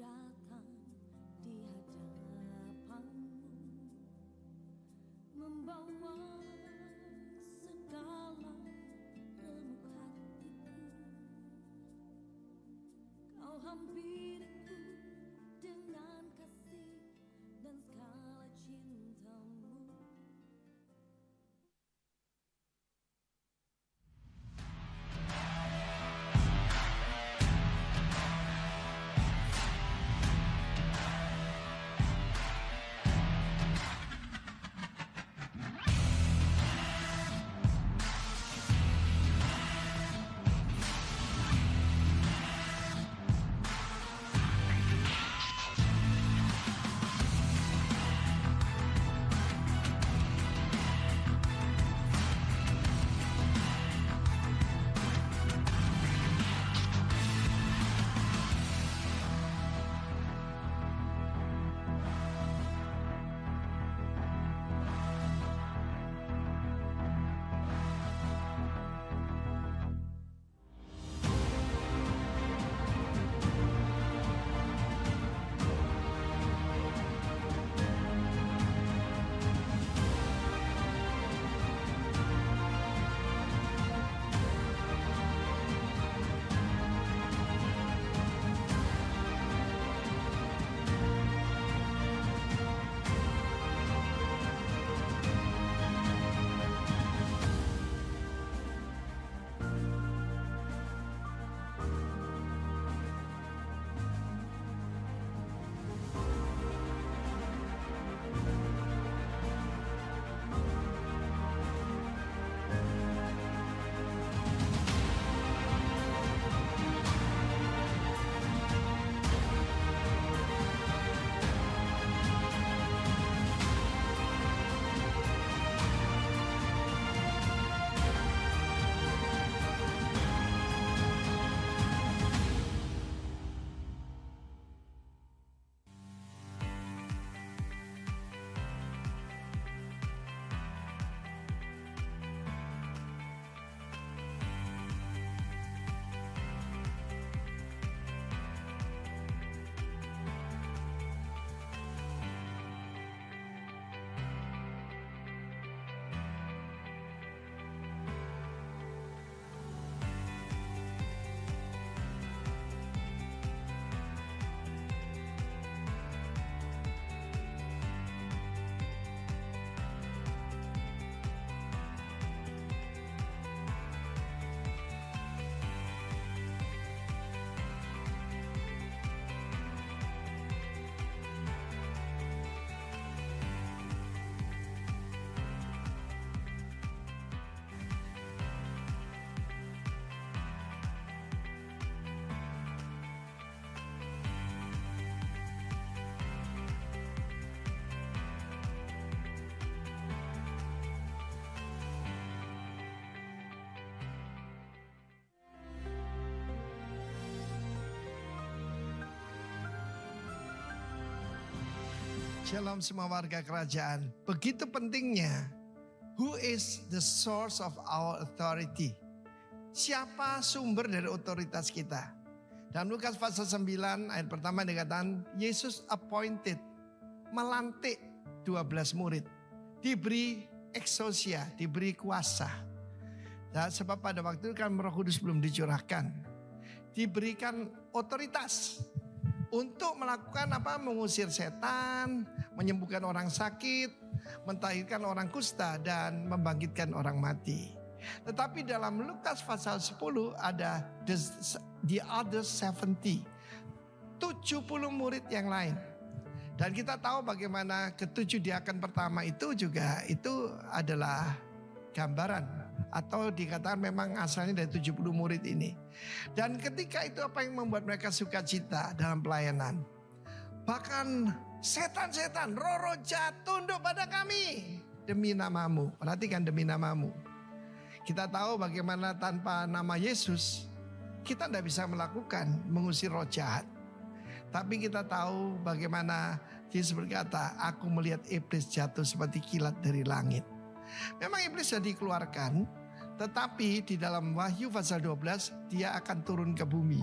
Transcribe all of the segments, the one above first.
datang di hadapanmu, membawa segala remuk hatiku. Kau hampiriku dengan kasih dan segala cintamu. Shalom semua warga kerajaan. Begitu pentingnya, who is the source of our authority? Siapa sumber dari otoritas kita? Dan Lukas pasal 9 ayat pertama dikatakan, Yesus appointed, melantik 12 murid. Diberi exousia, diberi kuasa. Dan sebab pada waktu itu kan Roh Kudus belum dicurahkan. Diberikan otoritas untuk melakukan apa? Mengusir setan, menyembuhkan orang sakit, mentahirkan orang kusta, dan membangkitkan orang mati. Tetapi dalam Lukas pasal 10 ada the other 70 murid yang lain. Dan kita tahu bagaimana ketujuh diakan pertama itu juga itu adalah gambaran atau dikatakan memang asalnya dari 70 murid ini. Dan ketika itu apa yang membuat mereka sukacita dalam pelayanan? Bahkan setan-setan, roh-roh jahat tunduk pada kami demi namamu. Perhatikan, demi namamu. Kita tahu bagaimana tanpa nama Yesus kita tidak bisa melakukan mengusir roh jahat. Tapi kita tahu bagaimana Yesus berkata, aku melihat iblis jatuh seperti kilat dari langit. Memang iblis sudah dikeluarkan, tetapi di dalam Wahyu pasal 12 dia akan turun ke bumi.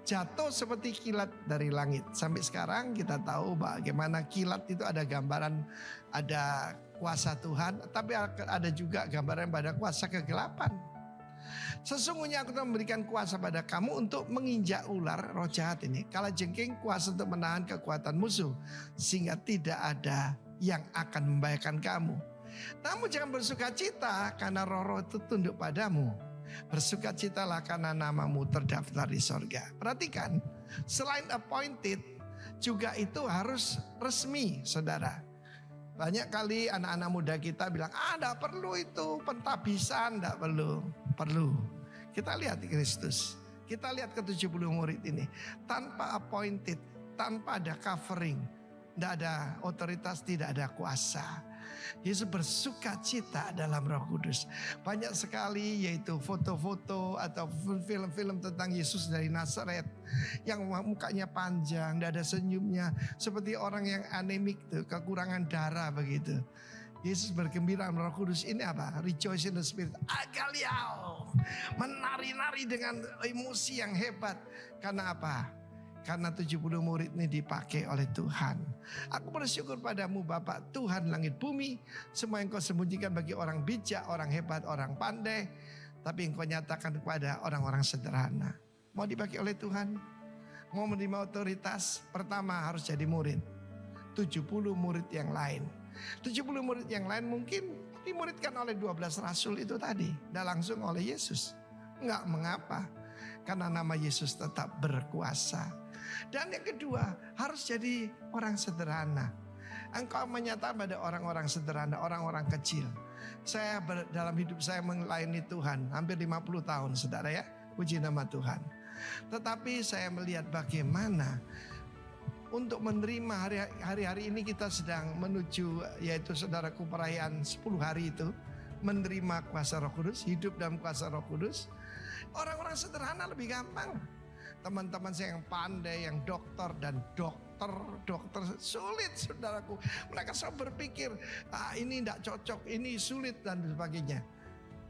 jatuh seperti kilat dari langit. Sampai sekarang kita tahu bagaimana kilat itu ada gambaran, ada kuasa Tuhan, tapi ada juga gambaran pada kuasa kegelapan. Sesungguhnya aku telah memberikan kuasa pada kamu untuk menginjak ular, roh jahat ini. Kalajengking, kuasa untuk menahan kekuatan musuh, sehingga tidak ada yang akan membahayakan kamu. Namun jangan bersukacita karena roh-roh itu tunduk padamu. Bersukacitalah karena namamu terdaftar di sorga. Perhatikan, selain appointed juga itu harus resmi, saudara. Banyak kali anak-anak muda kita bilang, enggak perlu itu pentabisan, enggak perlu. Perlu. Kita lihat di Kristus. Kita lihat ke 70 murid ini. Tanpa appointed, tanpa ada covering, enggak ada otoritas, tidak ada kuasa. Yesus bersuka cita dalam Roh Kudus. Banyak sekali yaitu foto-foto atau film-film tentang Yesus dari Nazaret yang mukanya panjang, tidak ada senyumnya, seperti orang yang anemik tuh, kekurangan darah begitu. Yesus bergembira Roh Kudus ini apa? Rejoice in the Spirit. Agaliao, menari-nari dengan emosi yang hebat. Karena apa? Karena 70 murid ini dipakai oleh Tuhan. Aku bersyukur padamu Bapak, Tuhan langit bumi. Semua yang kau sembunyikan bagi orang bijak, orang hebat, orang pandai. Tapi engkau nyatakan kepada orang-orang sederhana. Mau dipakai oleh Tuhan? Mau menerima otoritas? Pertama harus jadi murid. 70 murid yang lain. 70 murid yang lain mungkin dimuridkan oleh 12 rasul itu tadi. Dan langsung oleh Yesus. Enggak mengapa. Karena nama Yesus tetap berkuasa. Dan yang kedua, harus jadi orang sederhana. Engkau menyatakan pada orang-orang sederhana, orang-orang kecil. Saya dalam hidup saya melayani Tuhan hampir 50 tahun, saudara ya. Puji nama Tuhan. Tetapi saya melihat bagaimana untuk menerima hari-hari ini kita sedang menuju, yaitu saudaraku, perayaan 10 hari itu. Menerima kuasa Roh Kudus, hidup dalam kuasa Roh Kudus. Orang-orang sederhana lebih gampang. Teman-teman saya yang pandai, yang dokter dan dokter sulit, saudaraku. Mereka selalu berpikir, ini tidak cocok, ini sulit dan sebagainya.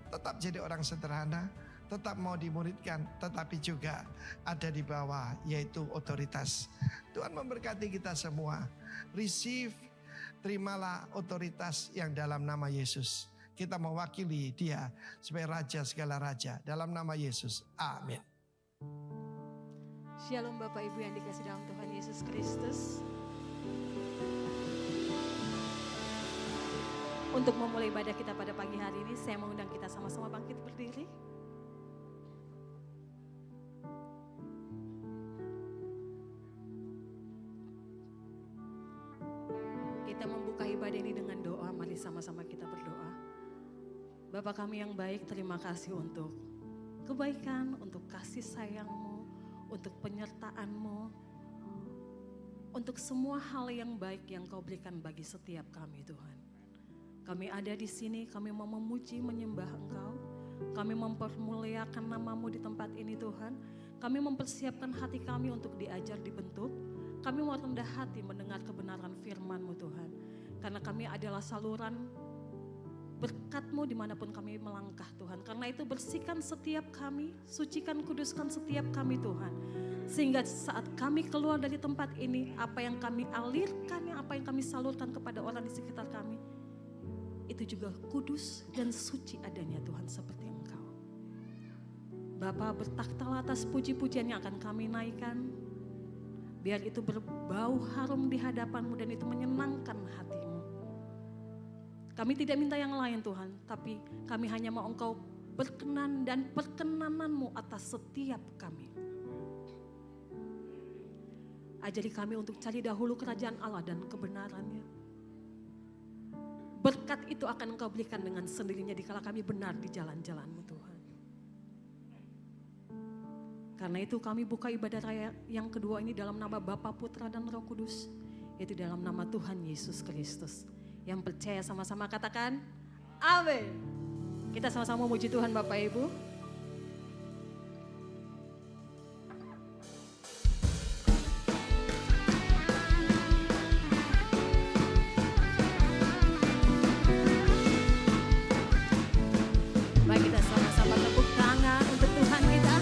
Tetap jadi orang sederhana, tetap mau dimuridkan, tetapi juga ada di bawah, yaitu otoritas. Tuhan memberkati kita semua. Receive, terimalah otoritas yang dalam nama Yesus. Kita mewakili Dia sebagai Raja segala Raja. Dalam nama Yesus, amin. Shalom Bapak Ibu yang dikasih dalam Tuhan Yesus Kristus. Untuk memulai ibadah kita pada pagi hari ini, saya mengundang kita sama-sama bangkit berdiri. Kita membuka ibadah ini dengan doa, mari sama-sama kita berdoa. Bapa kami yang baik, terima kasih untuk kebaikan, untuk kasih sayang-Mu, untuk penyertaan-Mu, untuk semua hal yang baik yang Kau berikan bagi setiap kami Tuhan. Kami ada di sini, kami mau memuji, menyembah Engkau. Kami mempermuliakan nama-Mu di tempat ini Tuhan. Kami mempersiapkan hati kami untuk diajar, dibentuk. Kami mau rendah hati mendengar kebenaran firman-Mu Tuhan. Karena kami adalah saluran berkat-Mu dimanapun kami melangkah Tuhan. Karena itu bersihkan setiap kami, sucikan, kuduskan setiap kami Tuhan. Sehingga saat kami keluar dari tempat ini, apa yang kami alirkan, apa yang kami salurkan kepada orang di sekitar kami, itu juga kudus dan suci adanya Tuhan seperti Engkau. Bapa, bertakhtalah atas puji-pujian yang akan kami naikkan. Biar itu berbau harum di hadapan-Mu dan itu menyenangkan hati-Mu. Kami tidak minta yang lain Tuhan, tapi kami hanya mau Engkau berkenan dan perkenanan-Mu atas setiap kami. Ajari kami untuk cari dahulu kerajaan Allah dan kebenarannya. Berkat itu akan Engkau berikan dengan sendirinya dikala kami benar di jalan-jalan-Mu Tuhan. Karena itu kami buka ibadah raya yang kedua ini dalam nama Bapa, Putra dan Roh Kudus, yaitu dalam nama Tuhan Yesus Kristus. Yang percaya sama-sama katakan amin. Kita sama-sama memuji Tuhan Bapak Ibu. Mari kita sama-sama tepuk tangan untuk Tuhan kita.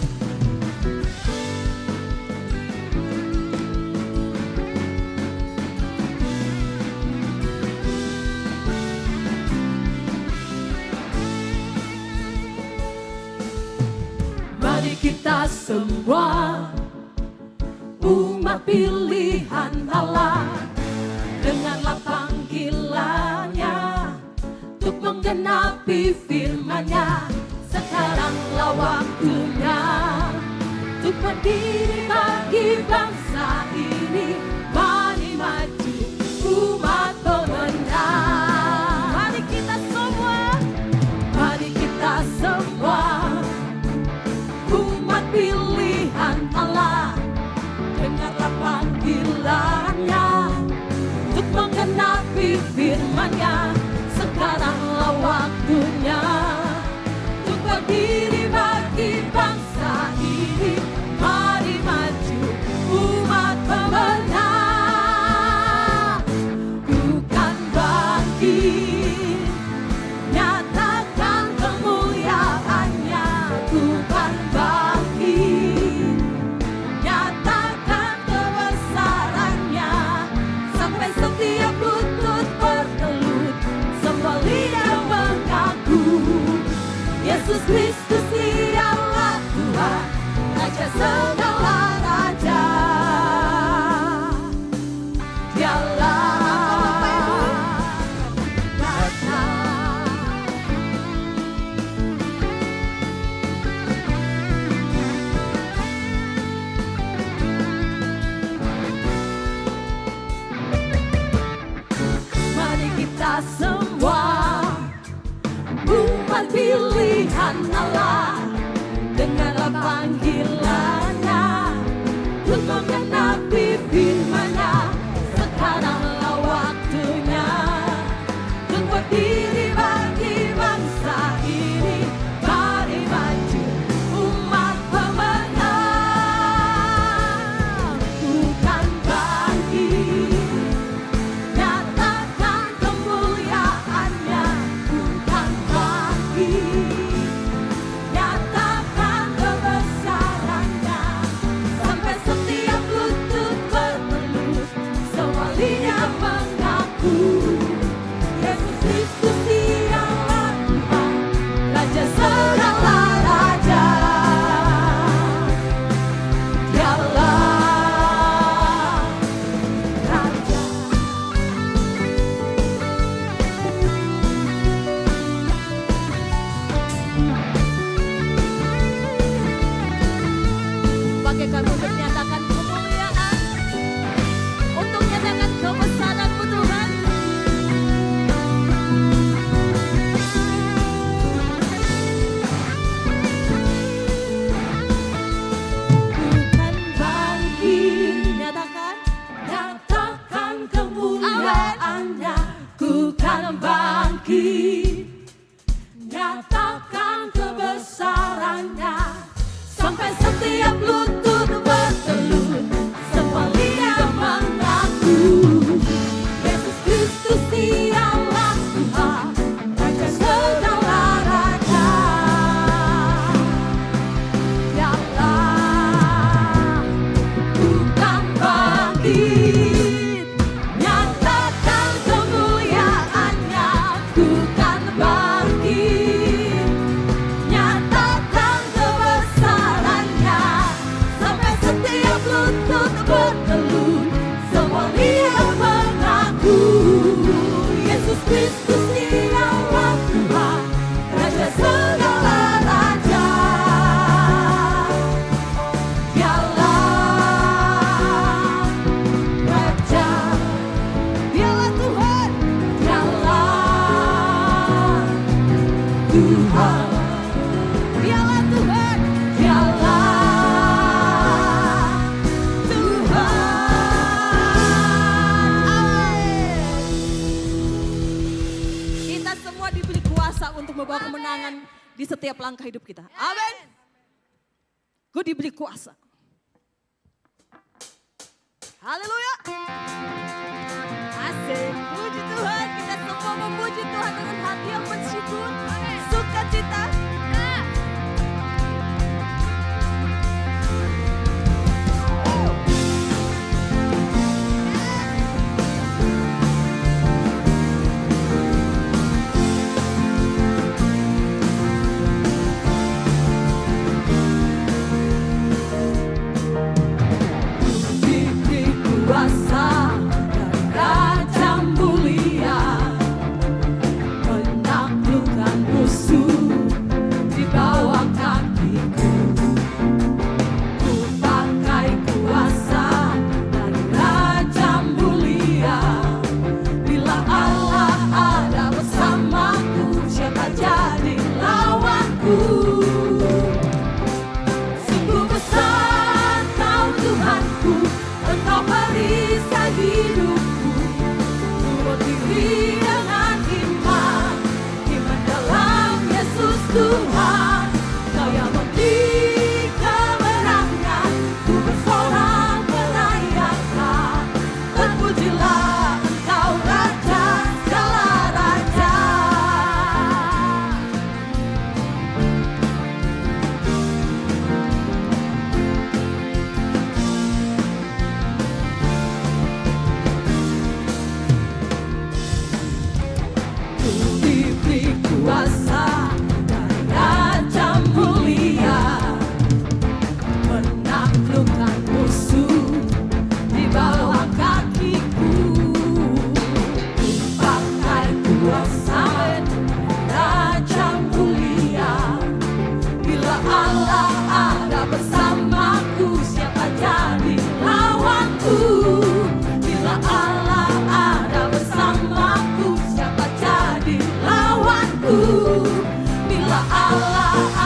Mari kita semua umat pilihan Allah, dengarlah panggilannya untuk menggenapi firman-Nya. Sekaranglah waktunya untuk berdiri bagi bangsa ini. Mari maju umat pemenang. Mari kita semua umat pilihan Allah, dengarlah panggilannya untuk menggenapi firman-Nya. Sekaranglah waktunya untuk berdiri bagi bangsa ini. Mari maju umat pemenang. Bukan bangkit, nyatakan kemuliaan-Nya. Bukan bangkit, nyatakan kebesaran-Nya. Sampai setiap lutut bertelut, semua lidah mengaku Yesus Kristus dialah Tuhan, Raja segala raja. Dialah Raja. Mari kita semua umat pilihan Allah, dengarlah panggilannya untuk menggenapi firman-Nya. Sekaranglah waktunya untuk berdiri bagi bangsa ini. Mari maju umat pemenang. Bukan bangkit, nyatakan kemuliaan-Nya. Bukan bangkit, nyatakan kebesaran-Nya. Sampai setiap lutut bertelut, semua lidah mengaku Yesus Kristus dialah Tuhan, Raja segala raja. Dialah Raja. Pakai kami untuk nyatakan kemuliaan, untuk nyatakan kebesaran-Mu Tuhan. Bukan bangkit, nyatakan kemuliaan-Nya. Bukan bangkit, nyatakan kebesaran-Nya. Sampai setiap lutut bertelut, semua lidah mengaku Yesus Kristus dialah Tuhan, Raja segala raja. Dialah. Bukan bangkit, nyatakan kemuliaan-Nya. Bukan bangkit, nyatakan kebesaran-Nya. Sampai setiap lutut bertelut, semua lidah mengaku Yesus Kristus dialah Tuhan, Raja segala raja. Dialah Raja, dialah Tuhan, dialah Tuhan, dialah Tuhan, dialah Tuhan. Kita semua diberi kuasa untuk membawa kemenangan di setiap langkah hidup kita. Amin. Gue diberi kuasa. Haleluya. Asik. Puji Tuhan. Kita semua memuji Tuhan dengan hati yang bersyukur. Sukacita.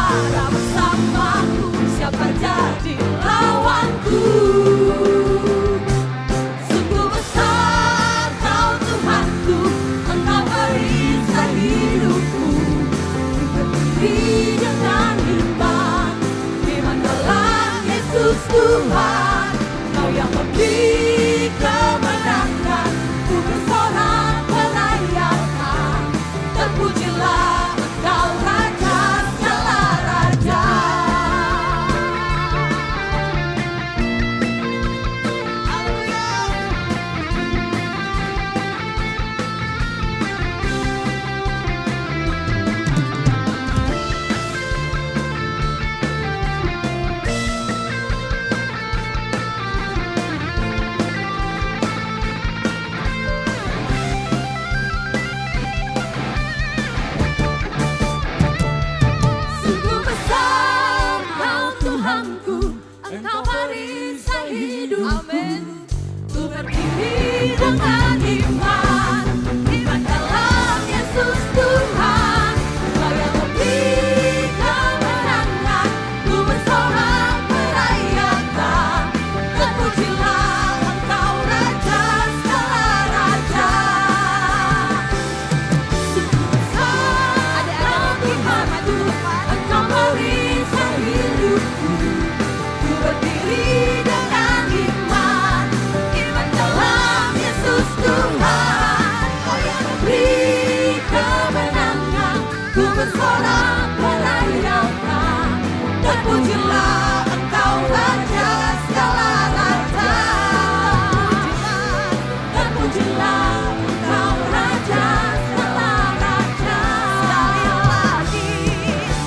ada bersamaku, siapa jadi lawanku? Sungguh besar Kau Tuhanku, Engkau perisai hidupku. Berdiri dengan iman dalam Yesus Tuhan. Kau yang memberi kemenangan, ku bersorak merayakan. Terpujilah Engkau Raja segala raja. Sungguh besar Kau Tuhanku, Engkau perisai hidup. Amin. Ku berdiri dengan iman dalam Yesus Tuhan. Kau yang memberi kemenangan, ku bersorak merayakan. Terpujilah Engkau Raja segala raja. Engkau perisai hidupku. Ku berdiri dengan iman dalam Yesus Tuhan. Kau yang memberi kemenangan, ku bersorak merayakan. Terpujilah Engkau Raja segala raja. Terpujilah Engkau Raja segala raja. Sekali lagi,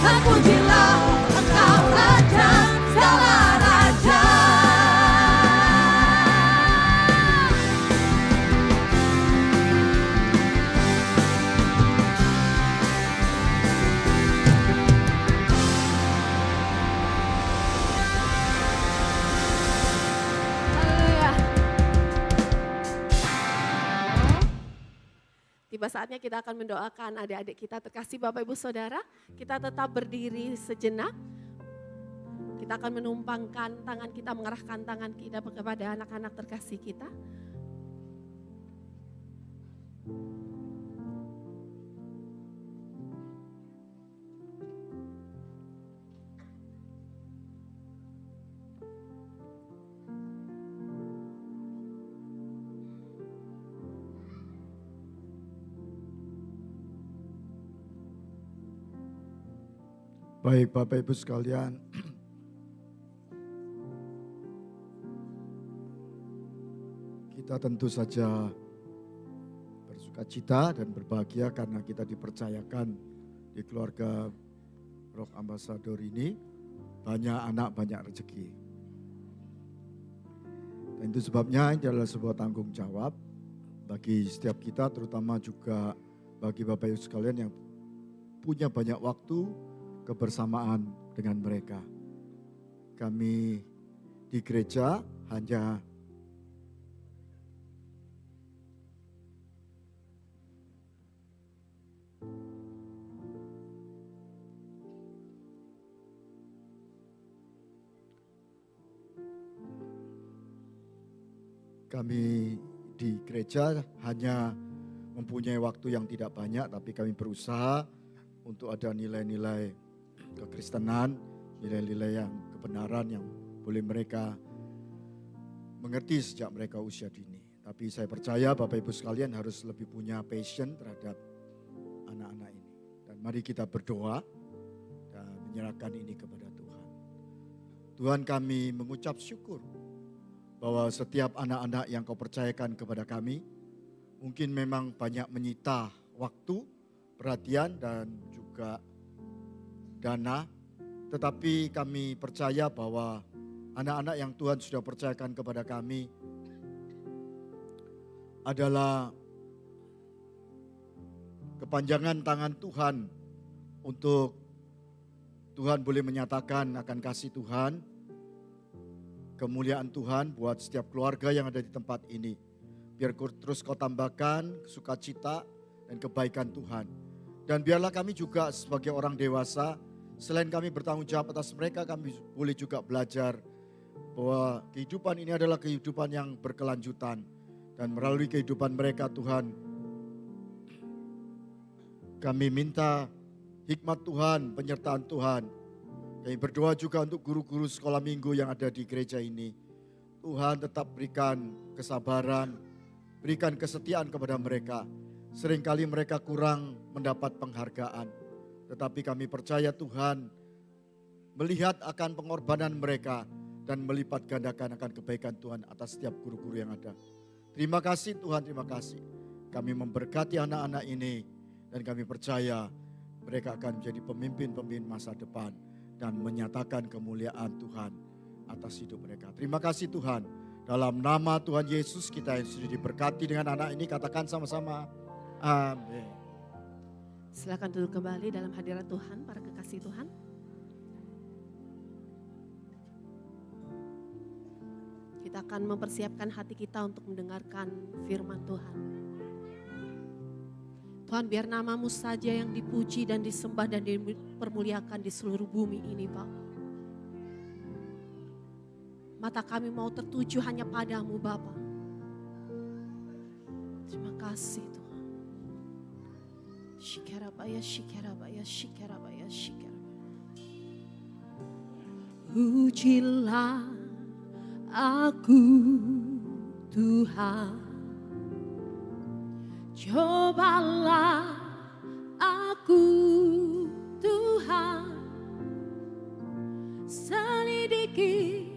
terpujilah Engkau Raja segala raja. Haleluya. Tiba saatnya kita akan mendoakan adik-adik kita terkasih Bapak Ibu Saudara. Kita tetap berdiri sejenak. Kita akan menumpangkan tangan kita, mengarahkan tangan kita kepada anak-anak terkasih kita. Baik Bapak Ibu sekalian, kita tentu saja bersukacita dan berbahagia karena kita dipercayakan di keluarga Rock Ambassador ini banyak anak, banyak rezeki. Dan itu sebabnya ini adalah sebuah tanggung jawab bagi setiap kita, terutama juga bagi Bapak Ibu sekalian yang punya banyak waktu kebersamaan dengan mereka. Kami di gereja hanya mempunyai waktu yang tidak banyak, tapi kami berusaha untuk ada nilai-nilai kekristenan, nilai-nilai yang kebenaran yang boleh mereka mengerti sejak mereka usia dini. Tapi saya percaya Bapak Ibu sekalian harus lebih punya passion terhadap anak-anak ini. Dan mari kita berdoa dan menyerahkan ini kepada Tuhan. Tuhan, kami mengucap syukur bahwa setiap anak-anak yang Kau percayakan kepada kami mungkin memang banyak menyita waktu, perhatian dan juga dana, tetapi kami percaya bahwa anak-anak yang Tuhan sudah percayakan kepada kami adalah kepanjangan tangan Tuhan untuk Tuhan boleh menyatakan akan kasih Tuhan, kemuliaan Tuhan buat setiap keluarga yang ada di tempat ini. Biar terus Kau tambahkan sukacita dan kebaikan Tuhan. Dan biarlah kami juga sebagai orang dewasa Selain kami bertanggung jawab atas mereka, kami boleh juga belajar bahwa kehidupan ini adalah kehidupan yang berkelanjutan. Dan melalui kehidupan mereka Tuhan, kami minta hikmat Tuhan, penyertaan Tuhan. Kami berdoa juga untuk guru-guru sekolah minggu yang ada di gereja ini. Tuhan tetap berikan kesabaran, berikan kesetiaan kepada mereka. Seringkali mereka kurang mendapat penghargaan. Tetapi kami percaya Tuhan melihat akan pengorbanan mereka dan melipat gandakan akan kebaikan Tuhan atas setiap guru-guru yang ada. Terima kasih Tuhan, terima kasih. Kami memberkati anak-anak ini dan kami percaya mereka akan menjadi pemimpin-pemimpin masa depan dan menyatakan kemuliaan Tuhan atas hidup mereka. Terima kasih Tuhan. Dalam nama Tuhan Yesus kita yang sudah diberkati dengan anak ini, katakan sama-sama. Amin. Silakan duduk kembali dalam hadirat Tuhan, para kekasih Tuhan. Kita akan mempersiapkan hati kita untuk mendengarkan firman Tuhan. Tuhan, biar nama-Mu saja yang dipuji dan disembah dan dipermuliakan di seluruh bumi ini, Pak. Mata kami mau tertuju hanya padamu, Bapa. Terima kasih Tuhan. Shikarabaya, shikarabaya, shikarabaya, shikarabaya. Ujilah aku Tuhan, cobalah aku Tuhan, selidiki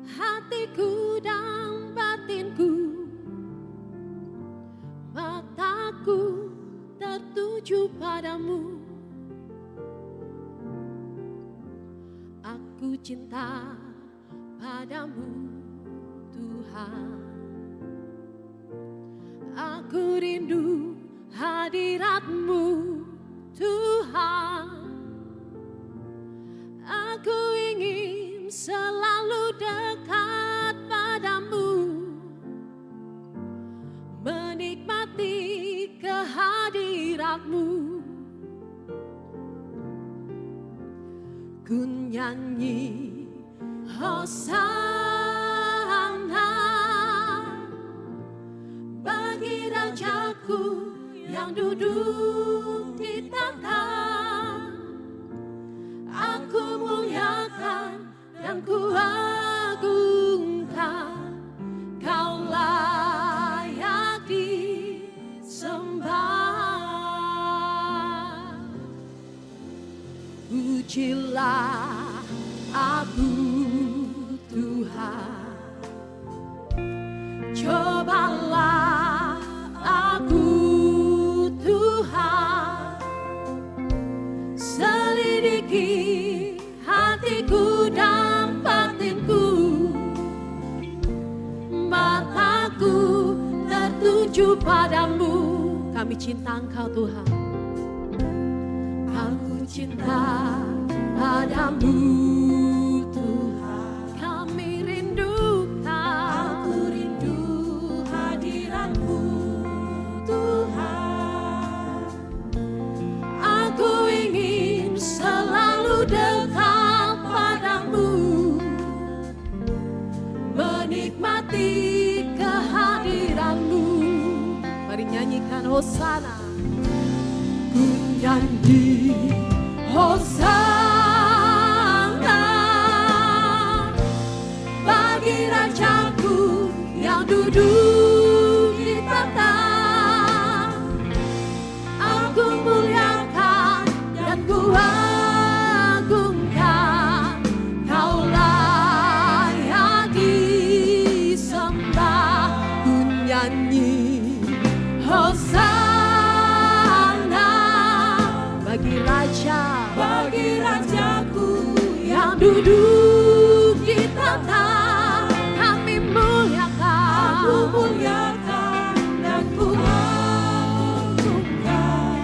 hatiku dan batinku, mataku tertuju padamu. Aku cinta padamu Tuhan. Aku rindu hadirat-Mu Tuhan. Aku ingin selalu dekat padamu, menikmati kehadirat-Mu. Ku nyanyi Hosana bagi Rajaku yang duduk di tahta. Aku muliakan dan ku agungkan, Kau layak disembah. Pujilah aku Tuhan, cobalah aku Tuhan, selidiki hatiku dan batinku, mataku tertuju padamu. Kami cinta Engkau Tuhan. Aku cinta padamu Tuhan. Kami rindukan, aku rindu hadirat-Mu Tuhan. Aku ingin selalu dekat padamu, menikmati kehadiran-Mu. Mari nyanyikan Hosana. Ku nyanyi Hosana bagi Rajaku yang duduk di tahta. Aku muliakan dan ku agungkan, Kau layak disembah. Ku nyanyi Hosana bagi Rajaku yang duduk di tahta. Kami muliakan dan ku agungkan,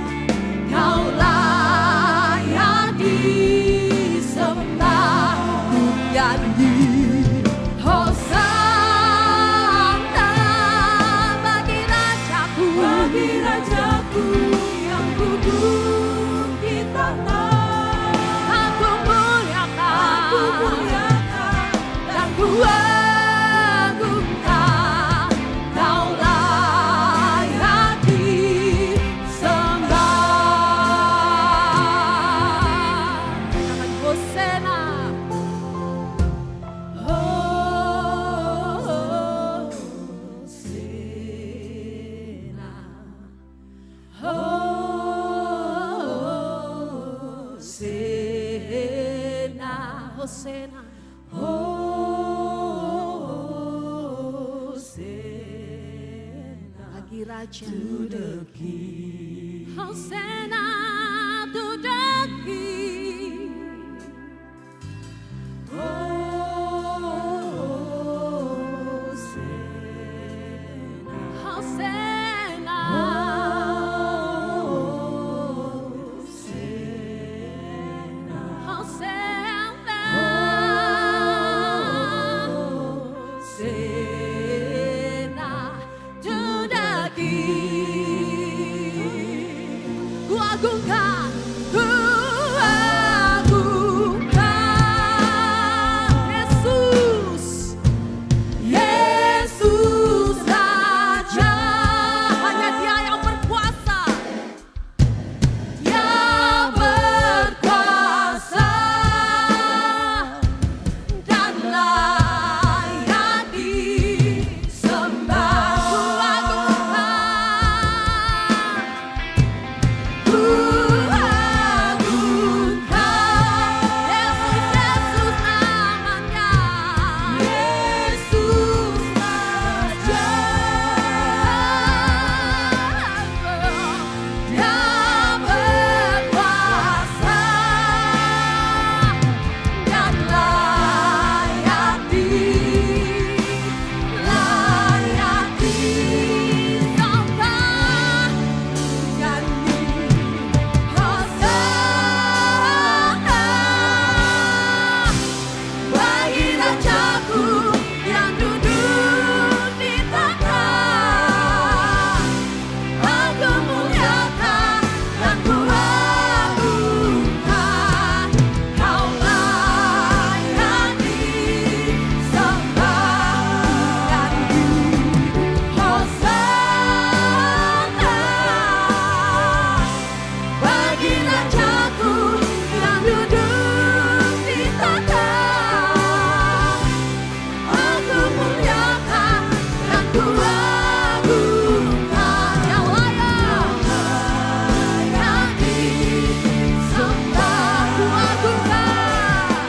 Kau layak disembah. Ku nyanyi Hosana bagi Rajaku yang duduk di tahta. Aku Hosena. Hosena Bagi Raja. to the King. Hosena to the King. Hosena, Hosena. Hosena. Hosena to the King. Ku agungkan, ku agungkan Yesus. Yesus Raja, Hanya Dia yang berkuasa. Dia berkuasa dan layak disembah. Ku agungkan Yesus, Yesus namanya. Yesus Raja, Dia berkuasa dan layak disembah. Nyanyi Hosana bagi Rajaku yang duduk di tahta. Aku muliakan dan ku agungkan, Kau layak disembah. Nyanyi Hosana bagi Rajaku yang duduk di tahta. Aku muliakan dan ku agungkan, Yang layak disembah. Ku agungkan,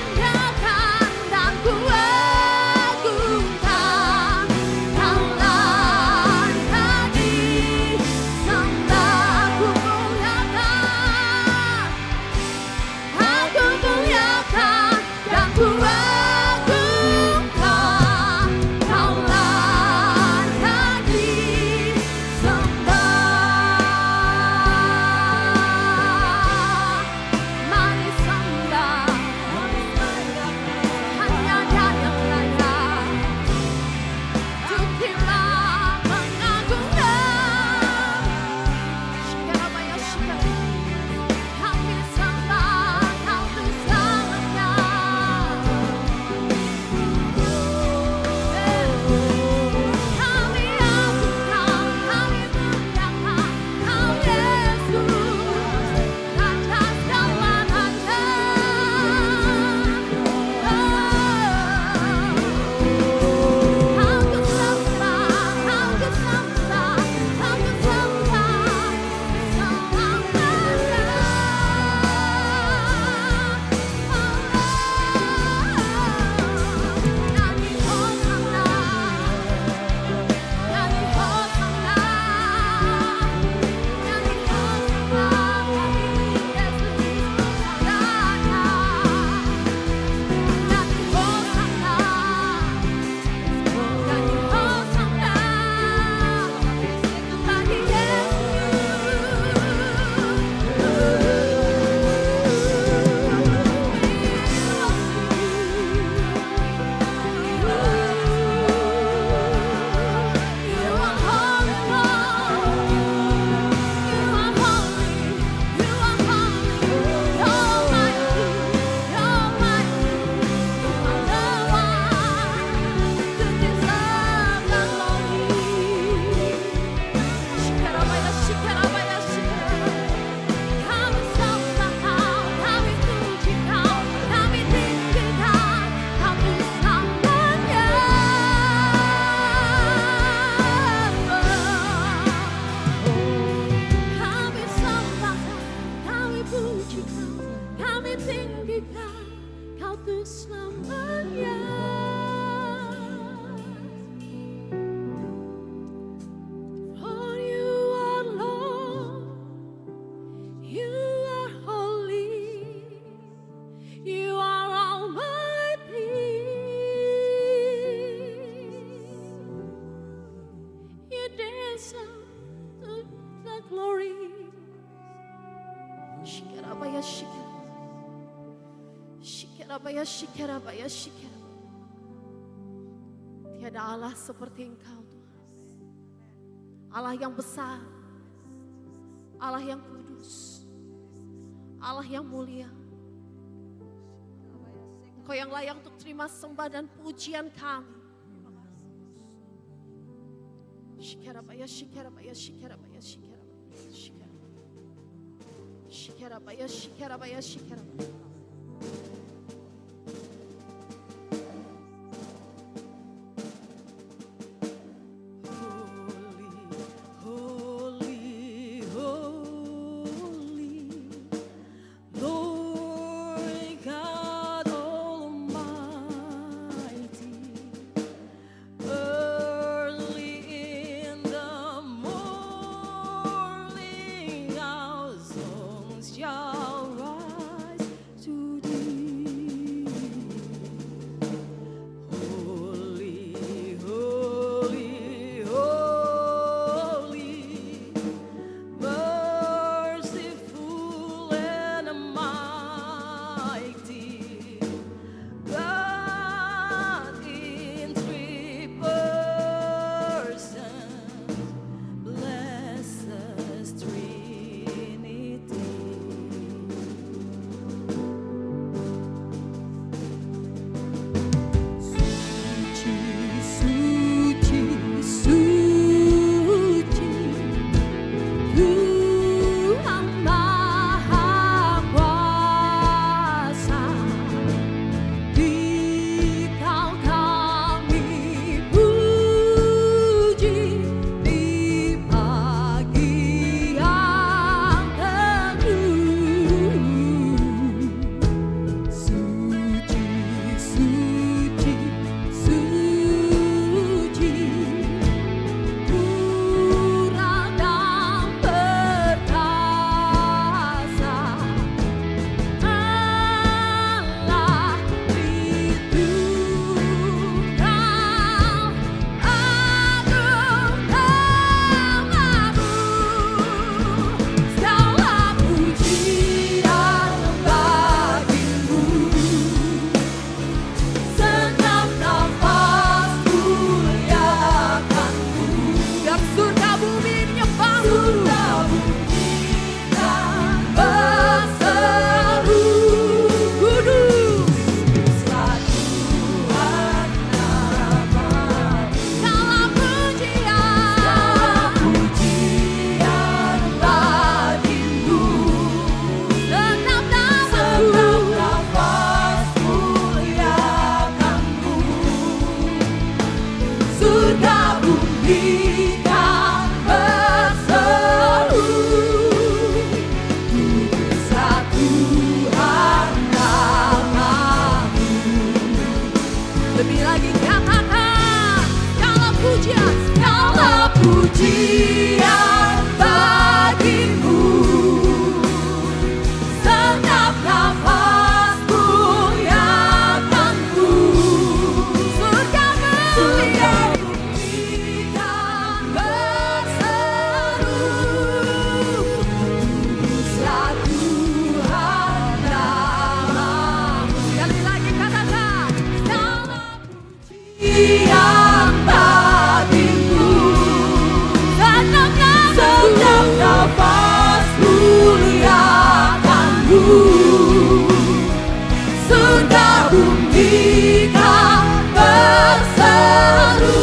muliakan dan ku agungkan, Kau layak disembah. Ku muliakan, aku muliakan dan ku agungkan, Kau layak disembah. Mari sembah, hanya Dia yang layak. Cukuplah mengagungkan. Shikarabaya shikara. Kami sembah Kau tuh selamanya. Kami agungkan, kami muliakan Kau Yesus, Raja selamanya. Kau ku sembah, Kau ku sembah, Kau ku sembah selamanya. Nyanyi Hosana, nyanyi Hosana, nyanyi Hosana bagi Yesus Raja. Nyanyi Hosana, nyanyi Hosana bagi Kami sembah Kau, kami puji Kau, kami tinggikan Kau selamanya. Kami sembah Kau, kami puji Kau, kami tinggikan Kau untuk selamanya. For you are Lord, you are holy, you are almighty. You deserve the glory. Shikarabaya, shikarabaya, shikarabaya, shikarabaya. Tiada Allah seperti Engkau, Tuhan. Allah yang besar, Allah yang kudus, Allah yang mulia. Engkau yang layak untuk terima sembah dan pujian kami. Shikarabaya, shikarabaya, shikarabaya, shikarabaya, shikarabaya. Shikarabaya, shikarabaya, shikarabaya. Holy, holy, Lord God Almighty. Early in the morning, our songs shall rise to Thee. Holy, holy, holy, merciful and mighty, God in 3 persons, blessed Trinity. Suci, suci, Tuhan Maha Kuasa. Dikau kami puji di pagi yang teduh. Suci, suci, suci, murah dan perkasa. Allah itu Kau, agung namamu. Segala pujian bagimu. Segenap nafas muliakanmu. Biar surga bumi menyembahmu. Surga bumi dan berseru. Kuduslah Tuhan namamu. Segala pujian bagimu. Segenap nafas muliakanmu. Surga bumi kan berseru. Kuduslah Tuhan namamu. Lebih lagi katakan, segala pujian bagimu. Segenap nafas muliakanmu. Surga bumi kan berseru. Kuduslah Tuhan namamu. Sekali lagi katakan, segala pujian bagimu. Segenap nafas muliakanmu. Surga bumi kan berseru.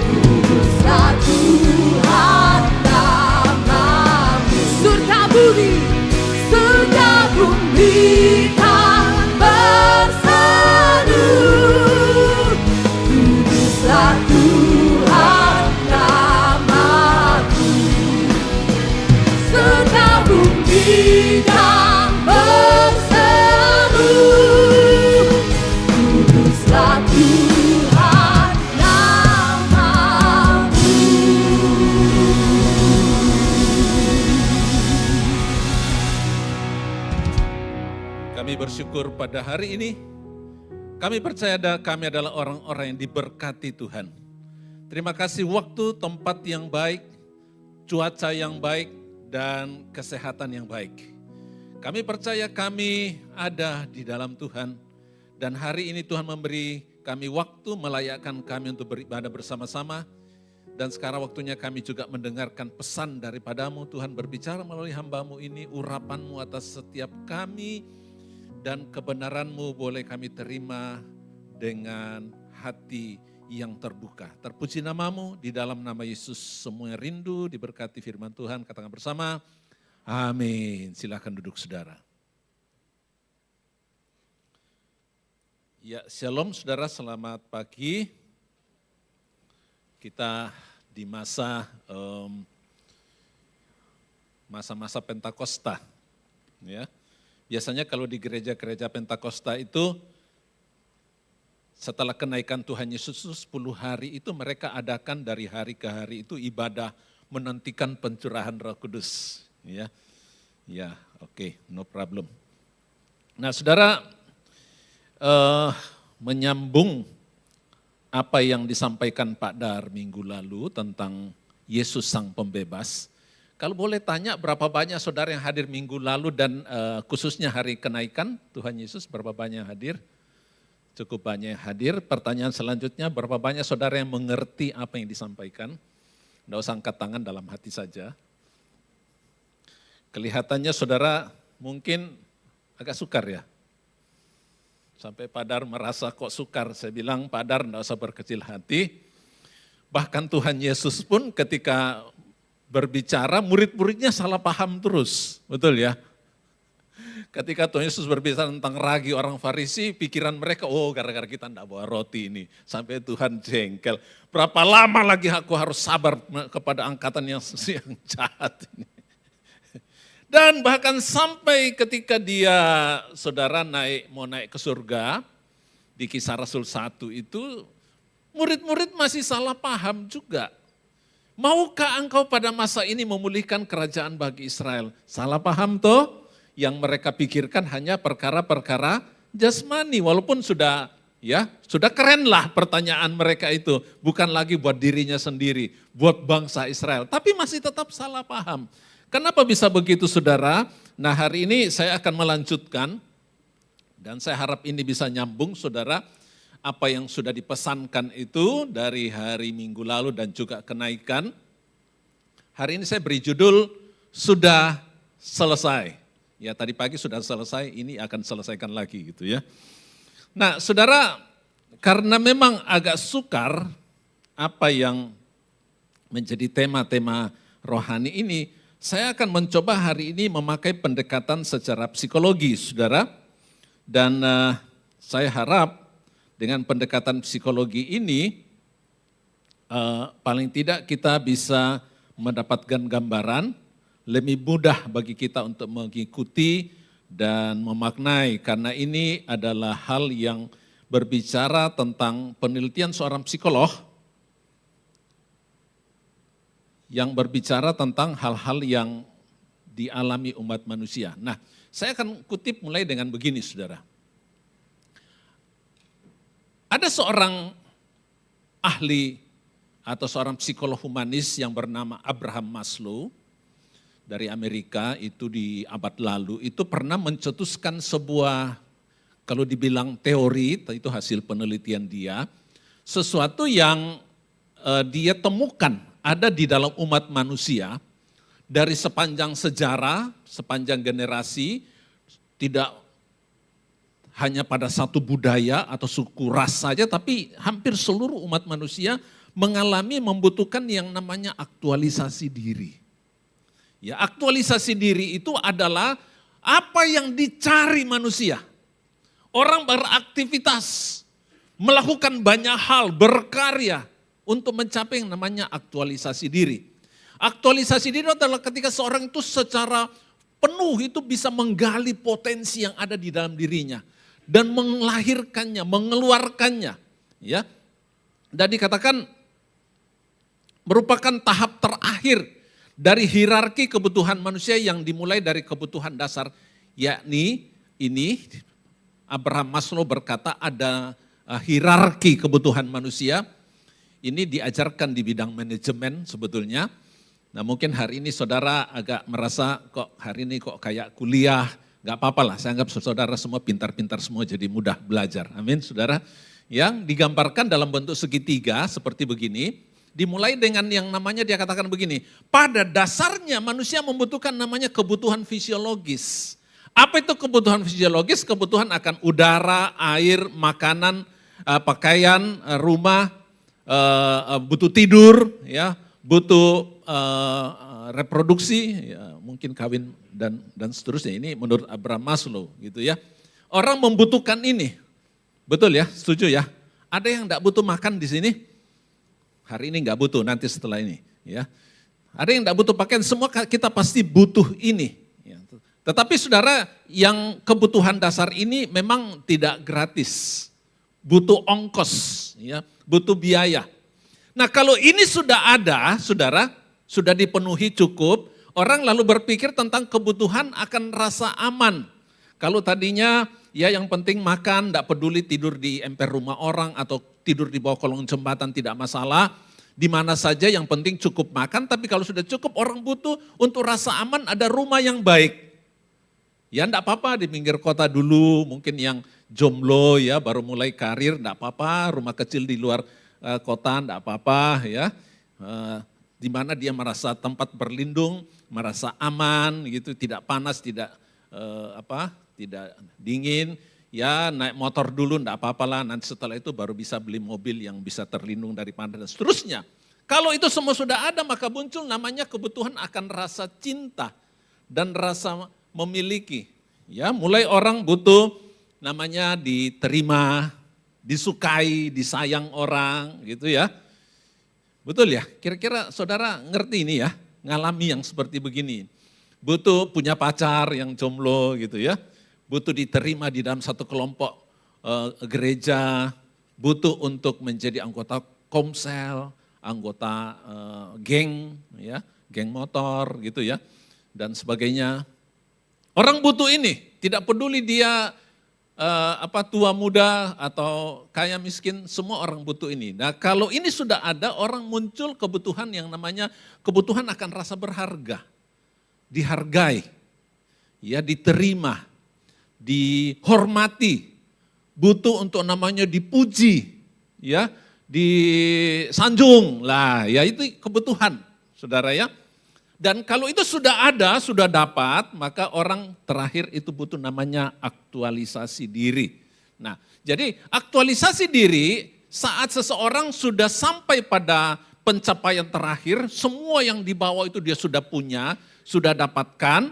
Kuduslah Tuhan namamu. Surga bumi kan berseru. Kuduslah Tuhan namamu. Surga bumi kan Kami bersyukur pada hari ini, kami percaya kami adalah orang-orang yang diberkati Tuhan. Terima kasih waktu, tempat yang baik, cuaca yang baik, dan kesehatan yang baik. Kami percaya kami ada di dalam Tuhan, dan hari ini Tuhan memberi kami waktu, melayakkan kami untuk beribadah bersama-sama. Dan sekarang waktunya kami juga mendengarkan pesan daripadamu. Tuhan berbicara melalui hamba-Mu ini, urapan-Mu atas setiap kami, dan kebenaran-Mu boleh kami terima dengan hati yang terbuka. Terpuji nama-Mu, di dalam nama Yesus semua yang rindu diberkati firman Tuhan. Katakan bersama, amin. Silakan duduk saudara. Ya, shalom saudara, selamat pagi. Kita di masa-masa Pentakosta. Ya. Biasanya kalau di gereja-gereja Pentakosta itu setelah kenaikan Tuhan Yesus 10 hari itu mereka adakan dari hari ke hari itu ibadah menantikan pencurahan Roh Kudus. Ya, oke, no problem. Nah saudara, menyambung apa yang disampaikan Pak Dar minggu lalu tentang Yesus Sang Pembebas. Kalau boleh tanya berapa banyak saudara yang hadir minggu lalu dan khususnya hari kenaikan Tuhan Yesus, berapa banyak yang hadir? Cukup banyak yang hadir. Pertanyaan selanjutnya, berapa banyak saudara yang mengerti apa yang disampaikan? Tidak usah angkat tangan, dalam hati saja. Kelihatannya saudara mungkin agak sukar ya. Sampai Pak Dar merasa kok sukar. Saya bilang, Pak Dar tidak usah berkecil hati. Bahkan Tuhan Yesus pun ketika berbicara, murid-muridnya salah paham terus. Betul ya? Ketika Tuhan Yesus berbicara tentang ragi orang Farisi, pikiran mereka, oh gara-gara kita tidak bawa roti ini. Sampai Tuhan jengkel. Berapa lama lagi aku harus sabar kepada angkatan yang jahat ini. Dan bahkan sampai ketika dia, saudara mau naik ke surga, di Kisah Rasul 1 itu, murid-murid masih salah paham juga. Maukah engkau pada masa ini memulihkan kerajaan bagi Israel? Salah paham toh? Yang mereka pikirkan hanya perkara-perkara jasmani, walaupun sudah keren lah pertanyaan mereka itu. Bukan lagi buat dirinya sendiri, buat bangsa Israel. Tapi masih tetap salah paham. Kenapa bisa begitu saudara? Nah hari ini saya akan melanjutkan dan saya harap ini bisa nyambung saudara. Apa yang sudah dipesankan itu dari hari Minggu lalu dan juga kenaikan. Hari ini saya beri judul, sudah selesai. Ya tadi pagi sudah selesai, ini akan selesaikan lagi gitu ya. Nah saudara, karena memang agak sukar apa yang menjadi tema-tema rohani ini, saya akan mencoba hari ini memakai pendekatan secara psikologi, saudara. Dan saya harap dengan pendekatan psikologi ini, paling tidak kita bisa mendapatkan gambaran, lebih mudah bagi kita untuk mengikuti dan memaknai. Karena ini adalah hal yang berbicara tentang penelitian seorang psikolog, yang berbicara tentang hal-hal yang dialami umat manusia. Nah, saya akan kutip mulai dengan begini, saudara. Ada seorang ahli atau seorang psikolog humanis yang bernama Abraham Maslow dari Amerika, itu di abad lalu, itu pernah mencetuskan sebuah, kalau dibilang teori, itu hasil penelitian dia, sesuatu yang dia temukan ada di dalam umat manusia dari sepanjang sejarah, sepanjang generasi, tidak hanya pada satu budaya atau suku ras saja, tapi hampir seluruh umat manusia mengalami membutuhkan yang namanya aktualisasi diri. Ya, aktualisasi diri itu adalah apa yang dicari manusia. Orang beraktivitas, melakukan banyak hal, berkarya, untuk mencapai yang namanya aktualisasi diri. Aktualisasi diri adalah ketika seorang itu secara penuh itu bisa menggali potensi yang ada di dalam dirinya dan melahirkannya, mengeluarkannya, ya. Dan dikatakan merupakan tahap terakhir dari hierarki kebutuhan manusia yang dimulai dari kebutuhan dasar, yakni ini, Abraham Maslow berkata ada hierarki kebutuhan manusia. Ini diajarkan di bidang manajemen sebetulnya. Nah mungkin hari ini saudara agak merasa kok hari ini kok kayak kuliah, gak apa-apa lah, saya anggap saudara semua pintar-pintar semua jadi mudah belajar. Amin saudara. Yang digambarkan dalam bentuk segitiga seperti begini, dimulai dengan yang namanya dia katakan begini, pada dasarnya manusia membutuhkan namanya kebutuhan fisiologis. Apa itu kebutuhan fisiologis? Kebutuhan akan udara, air, makanan, pakaian, rumah, butuh tidur, ya, butuh reproduksi, ya, mungkin kawin dan seterusnya. Ini menurut Abraham Maslow gitu ya. Orang membutuhkan ini, betul ya, setuju ya. Ada yang enggak butuh makan di sini? Hari ini enggak butuh, nanti setelah ini, ya. Ada yang enggak butuh pakaian, semua kita pasti butuh ini. Ya. Tetapi saudara, yang kebutuhan dasar ini memang tidak gratis, butuh ongkos, ya, butuh biaya. Nah kalau ini sudah ada, saudara, sudah dipenuhi cukup, orang lalu berpikir tentang kebutuhan akan rasa aman. Kalau tadinya ya yang penting makan, tidak peduli tidur di emper rumah orang atau tidur di bawah kolong jembatan tidak masalah. Di mana saja yang penting cukup makan, tapi kalau sudah cukup orang butuh untuk rasa aman ada rumah yang baik. Ya enggak apa-apa di pinggir kota dulu, mungkin yang jomblo ya baru mulai karir enggak apa-apa, rumah kecil di luar kota enggak apa-apa ya. Di mana dia merasa tempat berlindung, merasa aman gitu, tidak panas, tidak tidak dingin. Ya naik motor dulu enggak apa-apa lah, nanti setelah itu baru bisa beli mobil yang bisa terlindung dari panas dan seterusnya. Kalau itu semua sudah ada maka muncul namanya kebutuhan akan rasa cinta dan rasa memiliki. Ya, mulai orang butuh namanya diterima, disukai, disayang orang gitu ya. Betul ya? Kira-kira saudara ngerti ini ya, ngalami yang seperti begini. Butuh punya pacar yang jomblo gitu ya. Butuh diterima di dalam satu kelompok gereja, butuh untuk menjadi anggota komsel, anggota geng ya, geng motor gitu ya dan sebagainya. Orang butuh ini, tidak peduli dia tua muda atau kaya miskin, semua orang butuh ini. Nah kalau ini sudah ada, orang muncul kebutuhan yang namanya kebutuhan akan rasa berharga, dihargai, ya diterima, dihormati, butuh untuk namanya dipuji, ya disanjung lah, ya itu kebutuhan, saudara ya. Dan kalau itu sudah ada, sudah dapat, maka orang terakhir itu butuh namanya aktualisasi diri. Nah, jadi aktualisasi diri saat seseorang sudah sampai pada pencapaian terakhir, semua yang dibawa itu dia sudah punya, sudah dapatkan,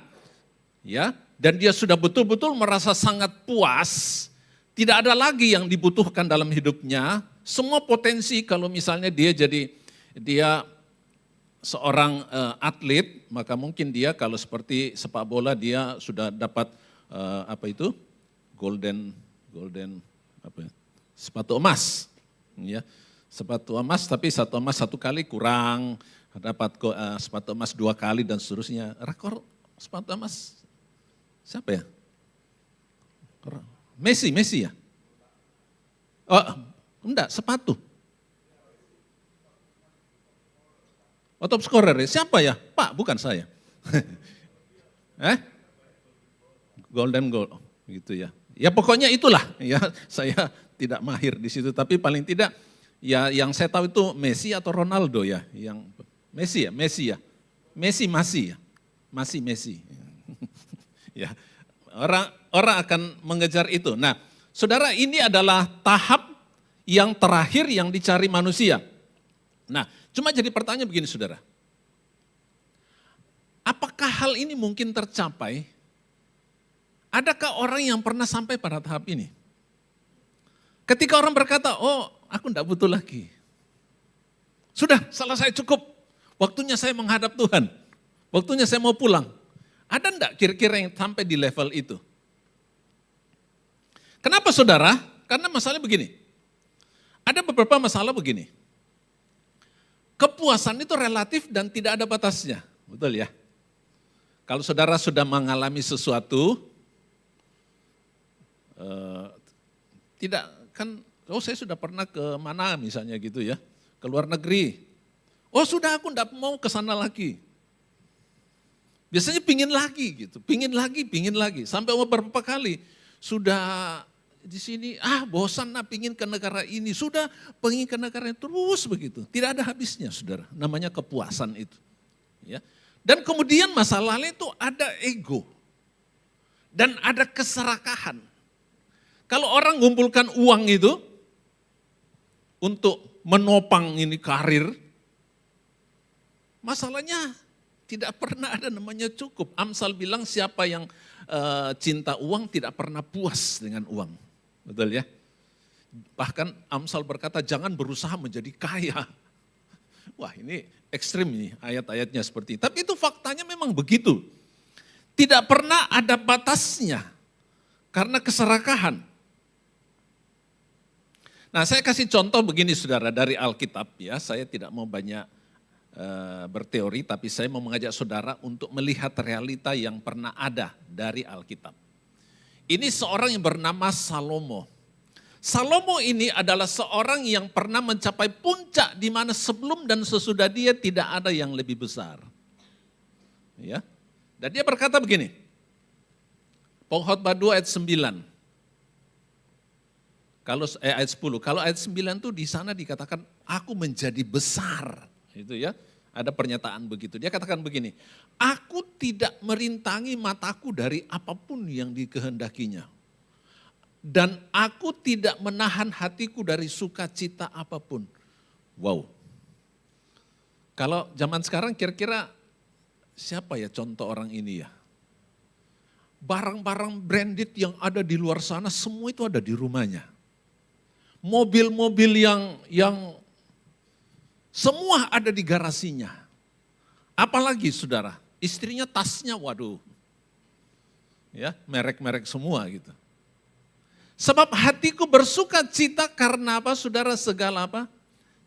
ya, dan dia sudah betul-betul merasa sangat puas, tidak ada lagi yang dibutuhkan dalam hidupnya, semua potensi kalau misalnya dia seorang atlet, maka mungkin dia kalau seperti sepak bola dia sudah dapat golden sepatu emas, ya sepatu emas, tapi satu emas satu kali kurang, dapat sepatu emas 2 kali dan seterusnya. Rekor sepatu emas siapa ya? Messi ya? Oh enggak, sepatu. Top scorer ya? Siapa ya? Pak, bukan saya. Golden goal, gitu ya. Ya pokoknya itulah, ya saya tidak mahir di situ, tapi paling tidak ya yang saya tahu itu Messi atau Ronaldo ya, yang Messi ya. Messi. Ya, orang akan mengejar itu. Nah, saudara ini adalah tahap yang terakhir yang dicari manusia. Nah, cuma jadi pertanyaan begini saudara, apakah hal ini mungkin tercapai? Adakah orang yang pernah sampai pada tahap ini? Ketika orang berkata, oh aku enggak butuh lagi. Sudah selesai cukup, waktunya saya menghadap Tuhan, waktunya saya mau pulang. Ada enggak kira-kira yang sampai di level itu? Kenapa saudara? Karena masalahnya begini, ada beberapa masalah begini. Kepuasan itu relatif dan tidak ada batasnya, betul ya? Kalau saudara sudah mengalami sesuatu, tidak kan, saya sudah pernah ke mana misalnya gitu ya, ke luar negeri. Oh sudah, aku enggak mau ke sana lagi. Biasanya pingin lagi gitu, pingin lagi. Sampai beberapa kali sudah di sini, bosan pingin ke negara ini. Sudah pingin ke negara ini, terus begitu. Tidak ada habisnya saudara, namanya kepuasan itu. Ya. Dan kemudian masalahnya itu ada ego. Dan ada keserakahan. Kalau orang ngumpulkan uang itu untuk menopang ini karir, masalahnya tidak pernah ada namanya cukup. Amsal bilang siapa yang cinta uang tidak pernah puas dengan uang. Betul ya? Bahkan Amsal berkata jangan berusaha menjadi kaya. Wah ini ekstrim nih ayat-ayatnya seperti ini. Tapi itu faktanya memang begitu. Tidak pernah ada batasnya karena keserakahan. Nah saya kasih contoh begini saudara dari Alkitab ya. Saya tidak mau banyak berteori, tapi saya mau mengajak saudara untuk melihat realita yang pernah ada dari Alkitab. Ini seorang yang bernama Salomo. Salomo ini adalah seorang yang pernah mencapai puncak di mana sebelum dan sesudah dia tidak ada yang lebih besar. Ya. Dan dia berkata begini, Pengkhotbah 2 ayat 9. Ayat 10. Kalau ayat 9 itu di sana dikatakan aku menjadi besar. Itu ya, ada pernyataan begitu. Dia katakan begini, aku tidak merintangi mataku dari apapun yang dikehendakinya. Dan aku tidak menahan hatiku dari sukacita apapun. Wow. Kalau zaman sekarang kira-kira siapa ya contoh orang ini ya? Barang-barang branded yang ada di luar sana semua itu ada di rumahnya. Mobil-mobil yang semua ada di garasinya. Apalagi saudara, istrinya tasnya waduh. Ya, merek-merek semua gitu. Sebab hatiku bersuka cita karena apa saudara, segala apa?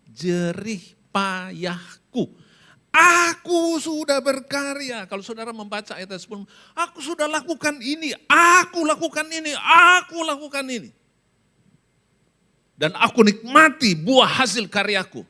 Jerih payahku. Aku sudah berkarya. Kalau saudara membaca ayat 10, aku sudah lakukan ini, aku lakukan ini, aku lakukan ini. Dan aku nikmati buah hasil karyaku.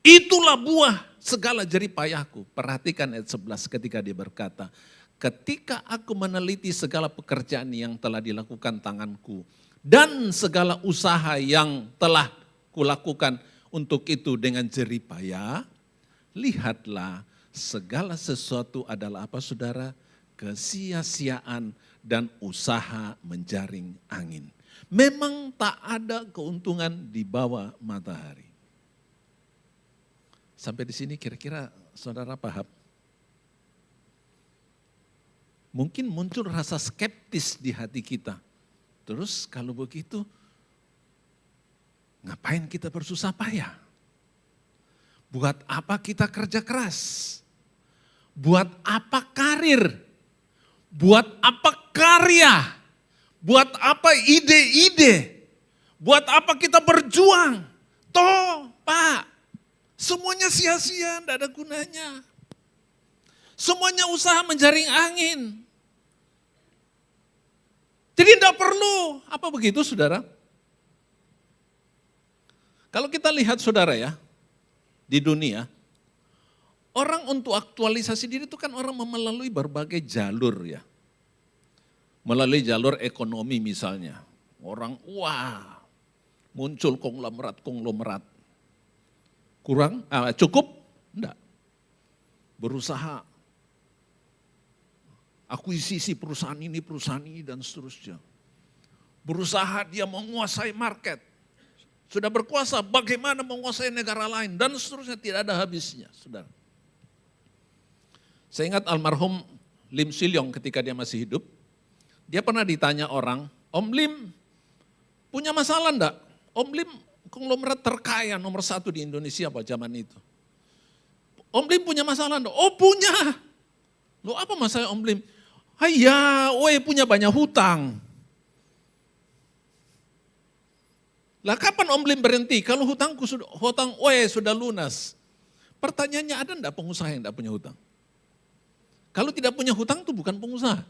Itulah buah segala jerih payahku. Perhatikan ayat 11 ketika dia berkata, ketika aku meneliti segala pekerjaan yang telah dilakukan tanganku dan segala usaha yang telah kulakukan untuk itu dengan jerih payah, lihatlah segala sesuatu adalah apa saudara? Kesia-siaan dan usaha menjaring angin. Memang tak ada keuntungan di bawah matahari. Sampai di sini kira-kira saudara paham? Mungkin muncul rasa skeptis di hati kita. Terus kalau begitu, ngapain kita bersusah payah? Buat apa kita kerja keras? Buat apa karir? Buat apa karya? Buat apa ide-ide? Buat apa kita berjuang? Toh, Pak. Semuanya sia-sia, tidak ada gunanya. Semuanya usaha menjaring angin. Jadi tidak perlu. Apa begitu saudara? Kalau kita lihat saudara ya, di dunia, orang untuk aktualisasi diri itu kan orang melalui berbagai jalur ya. Melalui jalur ekonomi misalnya. Orang muncul konglomerat. Kurang, cukup? Enggak. Berusaha akuisisi perusahaan ini dan seterusnya. Berusaha dia menguasai market. Sudah berkuasa bagaimana menguasai negara lain dan seterusnya, tidak ada habisnya. Saudara. Saya ingat almarhum Lim Silyong ketika dia masih hidup. Dia pernah ditanya orang, Om Lim punya masalah enggak? Om Lim konglomerat terkaya nomor 1 di Indonesia pada zaman itu. Om Lim punya masalah enggak? Oh punya. Loh apa masalah Om Lim? Punya banyak hutang. Lah kapan Om Lim berhenti? Kalau hutangku sudah lunas. Pertanyaannya, ada enggak pengusaha yang enggak punya hutang? Kalau tidak punya hutang itu bukan pengusaha.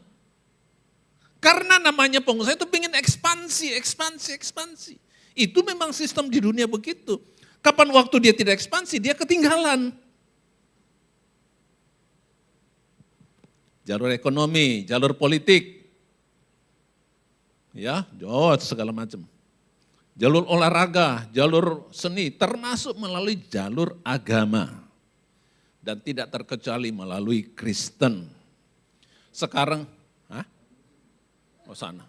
Karena namanya pengusaha itu pengen ekspansi, ekspansi, ekspansi. Itu memang sistem di dunia begitu. Kapan waktu dia tidak ekspansi, dia ketinggalan. Jalur ekonomi, jalur politik. Ya, segala macam. Jalur olahraga, jalur seni, termasuk melalui jalur agama. Dan tidak terkecuali melalui Kristen. Sekarang, sana.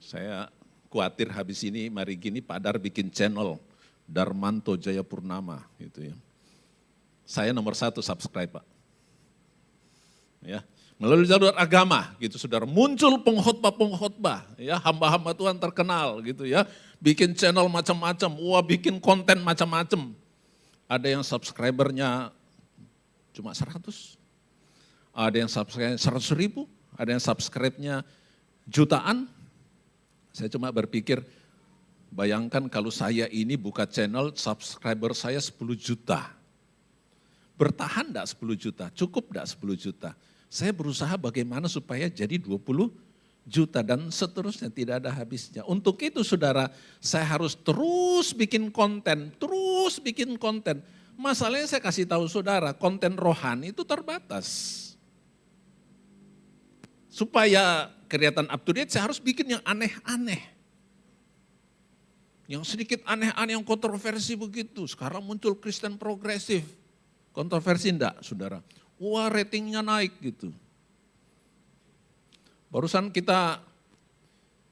Saya khawatir habis ini, mari gini Pak Dar bikin channel Darmanto Jayapurnama gitu ya. Saya nomor 1 subscribe Pak. Ya, melalui jalur agama gitu saudara, muncul pengkhotbah, ya hamba-hamba Tuhan terkenal gitu ya. Bikin channel macam-macam, bikin konten macam-macam. Ada yang subscribernya cuma 100, ada yang subscribe 100.000, ada yang subscribe-nya jutaan. Saya cuma berpikir, bayangkan kalau saya ini buka channel, subscriber saya 10 juta. Bertahan enggak 10 juta? Cukup enggak 10 juta? Saya berusaha bagaimana supaya jadi 20 juta dan seterusnya, tidak ada habisnya. Untuk itu saudara, saya harus terus bikin konten, terus bikin konten. Masalahnya saya kasih tahu saudara, konten rohani itu terbatas. Supaya kelihatan up to date, saya harus bikin yang aneh-aneh. Yang sedikit aneh-aneh, yang kontroversi begitu. Sekarang muncul Kristen progresif. Kontroversi enggak, saudara? Wah, ratingnya naik gitu. Barusan kita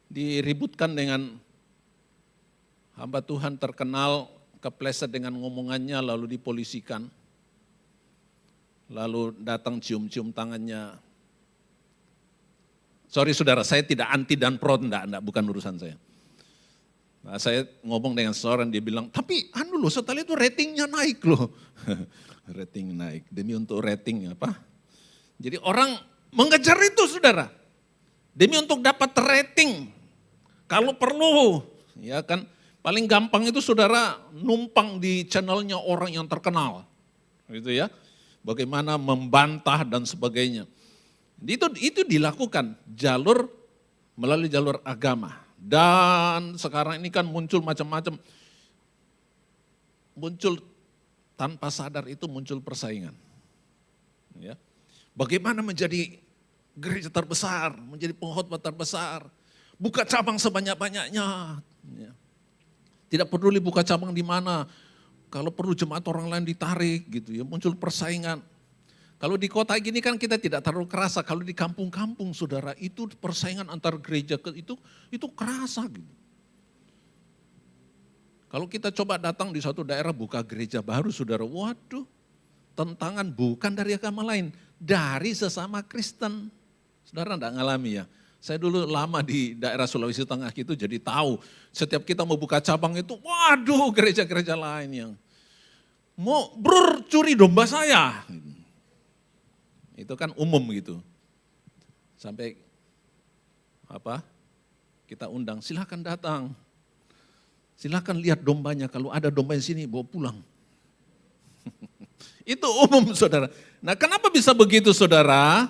diributkan dengan hamba Tuhan terkenal, kepleset dengan ngomongannya lalu dipolisikan. Lalu datang cium-cium tangannya. Sorry saudara, saya tidak anti dan pro, enggak, bukan urusan saya. Nah, saya ngomong dengan seorang, dia bilang, tapi setelah itu ratingnya naik loh. Rating naik, demi untuk rating apa? Jadi orang mengejar itu saudara. Demi untuk dapat rating. Kalau perlu, ya kan, paling gampang itu saudara numpang di channelnya orang yang terkenal. Gitu ya. Bagaimana membantah dan sebagainya. Itu dilakukan melalui jalur agama. Dan sekarang ini kan muncul macam-macam. Muncul tanpa sadar itu muncul persaingan. Ya. Bagaimana menjadi gereja terbesar, menjadi pengkhotbah terbesar. Buka cabang sebanyak-banyaknya. Ya. Tidak peduli buka cabang di mana. Kalau perlu jemaat orang lain ditarik gitu ya, muncul persaingan. Kalau di kota gini kan kita tidak terlalu kerasa, kalau di kampung-kampung saudara itu persaingan antar gereja itu kerasa gitu. Kalau kita coba datang di suatu daerah buka gereja baru saudara, waduh tentangan bukan dari agama lain, dari sesama Kristen. Saudara enggak ngalami ya? Saya dulu lama di daerah Sulawesi Tengah gitu jadi tahu setiap kita mau buka cabang itu, waduh gereja-gereja lain yang mau curi domba saya. Itu kan umum gitu. Sampai kita undang, silakan datang. Silakan lihat dombanya, kalau ada domba di sini bawa pulang. Itu umum saudara. Nah kenapa bisa begitu saudara?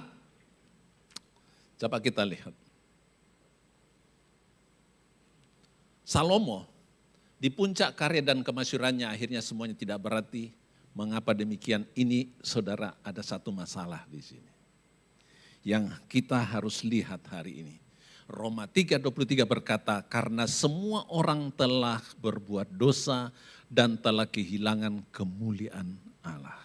Coba kita lihat. Salomo, di puncak karya dan kemasyurannya akhirnya semuanya tidak berarti. Mengapa demikian? Ini saudara ada satu masalah di sini. Yang kita harus lihat hari ini. Roma 3:23 berkata, karena semua orang telah berbuat dosa dan telah kehilangan kemuliaan Allah.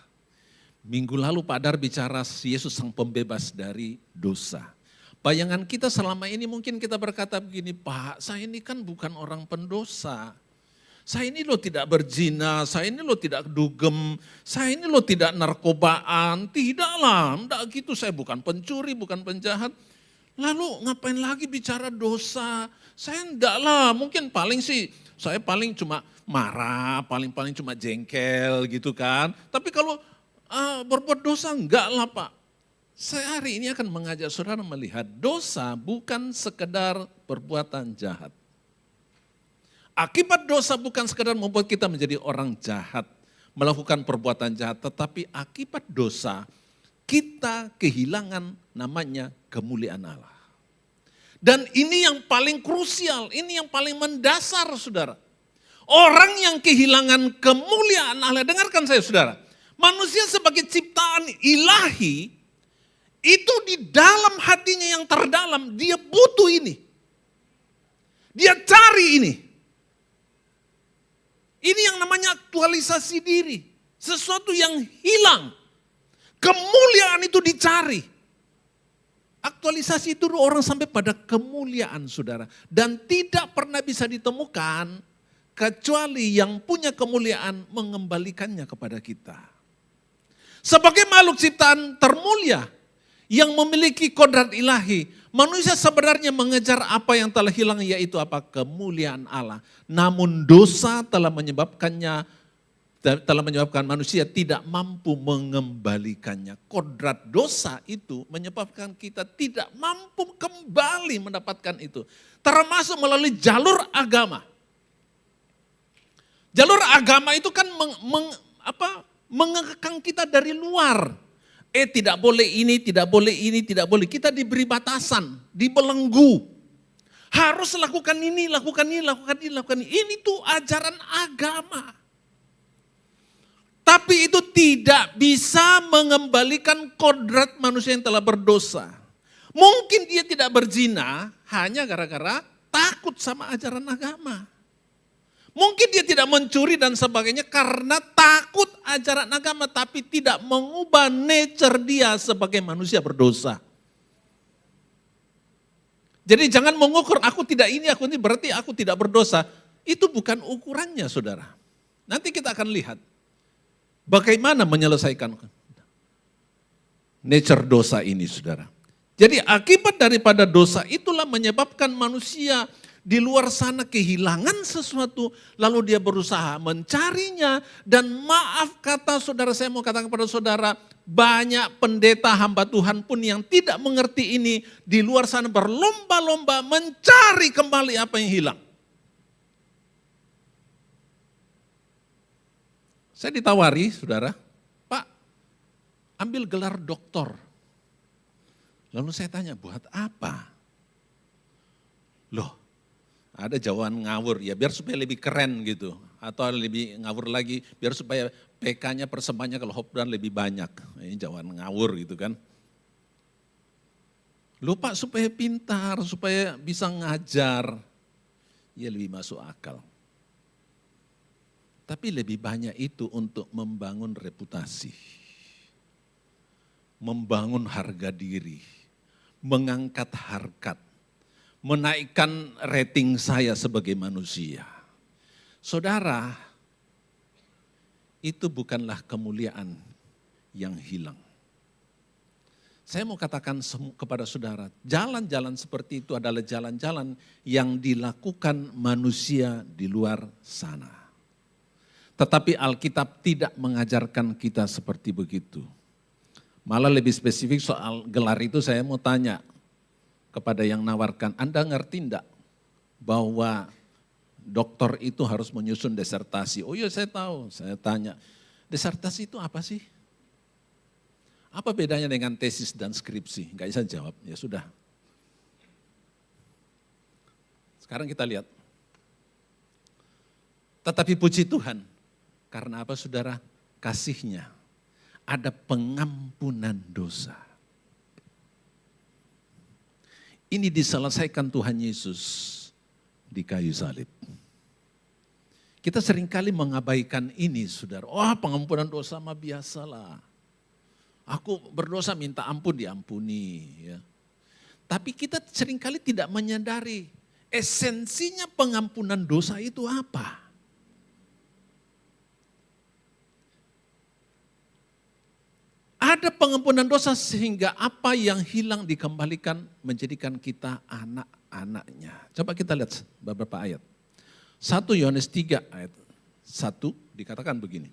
Minggu lalu Pak Dar bicara Yesus sang pembebas dari dosa. Bayangan kita selama ini mungkin kita berkata begini, Pak saya ini kan bukan orang pendosa. Saya ini loh tidak berzina, saya ini loh tidak dugem, saya ini loh tidak narkobaan, tidaklah, enggak gitu, saya bukan pencuri, bukan penjahat. Lalu ngapain lagi bicara dosa? Saya enggak lah, mungkin paling sih, saya paling cuma marah, paling cuma jengkel gitu kan. Tapi kalau berbuat dosa enggak lah Pak. Saya hari ini akan mengajak saudara melihat dosa bukan sekedar perbuatan jahat. Akibat dosa bukan sekadar membuat kita menjadi orang jahat, melakukan perbuatan jahat, tetapi akibat dosa kita kehilangan namanya kemuliaan Allah. Dan ini yang paling krusial, ini yang paling mendasar saudara. Orang yang kehilangan kemuliaan Allah, dengarkan saya saudara. Manusia sebagai ciptaan ilahi, itu di dalam hatinya yang terdalam, dia butuh ini. Dia cari ini. Ini yang namanya aktualisasi diri. Sesuatu yang hilang. Kemuliaan itu dicari. Aktualisasi itu orang sampai pada kemuliaan saudara. Dan tidak pernah bisa ditemukan kecuali yang punya kemuliaan mengembalikannya kepada kita. Sebagai makhluk ciptaan termulia yang memiliki kodrat ilahi, manusia sebenarnya mengejar apa yang telah hilang, yaitu apa? Kemuliaan Allah. Namun dosa telah menyebabkan manusia tidak mampu mengembalikannya. Kodrat dosa itu menyebabkan kita tidak mampu kembali mendapatkan itu. Termasuk melalui jalur agama. Jalur agama itu kan mengekang kita dari luar. Tidak boleh ini, tidak boleh ini, tidak boleh. Kita diberi batasan, dibelenggu. Harus lakukan ini, lakukan ini, lakukan ini, lakukan ini. Ini tuh ajaran agama. Tapi itu tidak bisa mengembalikan kodrat manusia yang telah berdosa. Mungkin dia tidak berzina hanya gara-gara takut sama ajaran agama. Mungkin dia tidak mencuri dan sebagainya karena takut ajaran agama, tapi tidak mengubah nature dia sebagai manusia berdosa. Jadi jangan mengukur aku tidak ini, aku ini berarti aku tidak berdosa. Itu bukan ukurannya saudara. Nanti kita akan lihat bagaimana menyelesaikan nature dosa ini saudara. Jadi akibat daripada dosa itulah menyebabkan manusia di luar sana kehilangan sesuatu, lalu dia berusaha mencarinya. Dan maaf kata saudara, saya mau katakan kepada saudara, banyak pendeta hamba Tuhan pun yang tidak mengerti ini, di luar sana berlomba-lomba mencari kembali apa yang hilang. Saya ditawari saudara, Pak ambil gelar doktor. Lalu saya tanya, buat apa? Loh, ada jawaban ngawur, ya biar supaya lebih keren gitu. Atau lebih ngawur lagi, biar supaya PK-nya persembahannya kalau Hopdan lebih banyak. Ini jawaban ngawur gitu kan. Lupa supaya pintar, supaya bisa ngajar. Ya lebih masuk akal. Tapi lebih banyak itu untuk membangun reputasi. Membangun harga diri. Mengangkat harkat. Menaikkan rating saya sebagai manusia. Saudara, itu bukanlah kemuliaan yang hilang. Saya mau katakan kepada saudara, jalan-jalan seperti itu adalah jalan-jalan yang dilakukan manusia di luar sana. Tetapi Alkitab tidak mengajarkan kita seperti begitu. Malah lebih spesifik soal gelar itu saya mau tanya kepada yang nawarkan, Anda ngerti enggak bahwa dokter itu harus menyusun disertasi? Oh iya saya tahu, saya tanya, disertasi itu apa sih? Apa bedanya dengan tesis dan skripsi? Enggak bisa jawab, ya sudah. Sekarang kita lihat. Tetapi puji Tuhan, karena apa saudara? Kasihnya, ada pengampunan dosa. Ini diselesaikan Tuhan Yesus di kayu salib. Kita seringkali mengabaikan ini saudara. Oh pengampunan dosa mah biasalah. Aku berdosa minta ampun diampuni. Ya. Tapi kita seringkali tidak menyadari esensinya pengampunan dosa itu apa. Ada pengampunan dosa sehingga apa yang hilang dikembalikan menjadikan kita anak-anaknya. Coba kita lihat beberapa ayat. 1 Yohanes 3 ayat 1 dikatakan begini.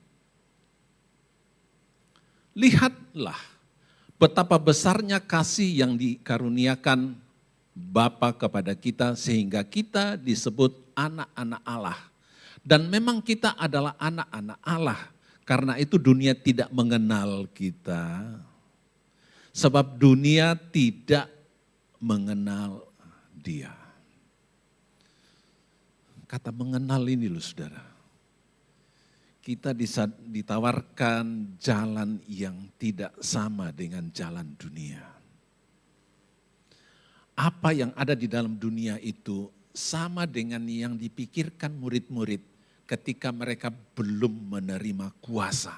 Lihatlah betapa besarnya kasih yang dikaruniakan Bapa kepada kita sehingga kita disebut anak-anak Allah. Dan memang kita adalah anak-anak Allah. Karena itu dunia tidak mengenal kita. Sebab dunia tidak mengenal dia. Kata mengenal ini loh saudara. Kita ditawarkan jalan yang tidak sama dengan jalan dunia. Apa yang ada di dalam dunia itu sama dengan yang dipikirkan murid-murid ketika mereka belum menerima kuasa.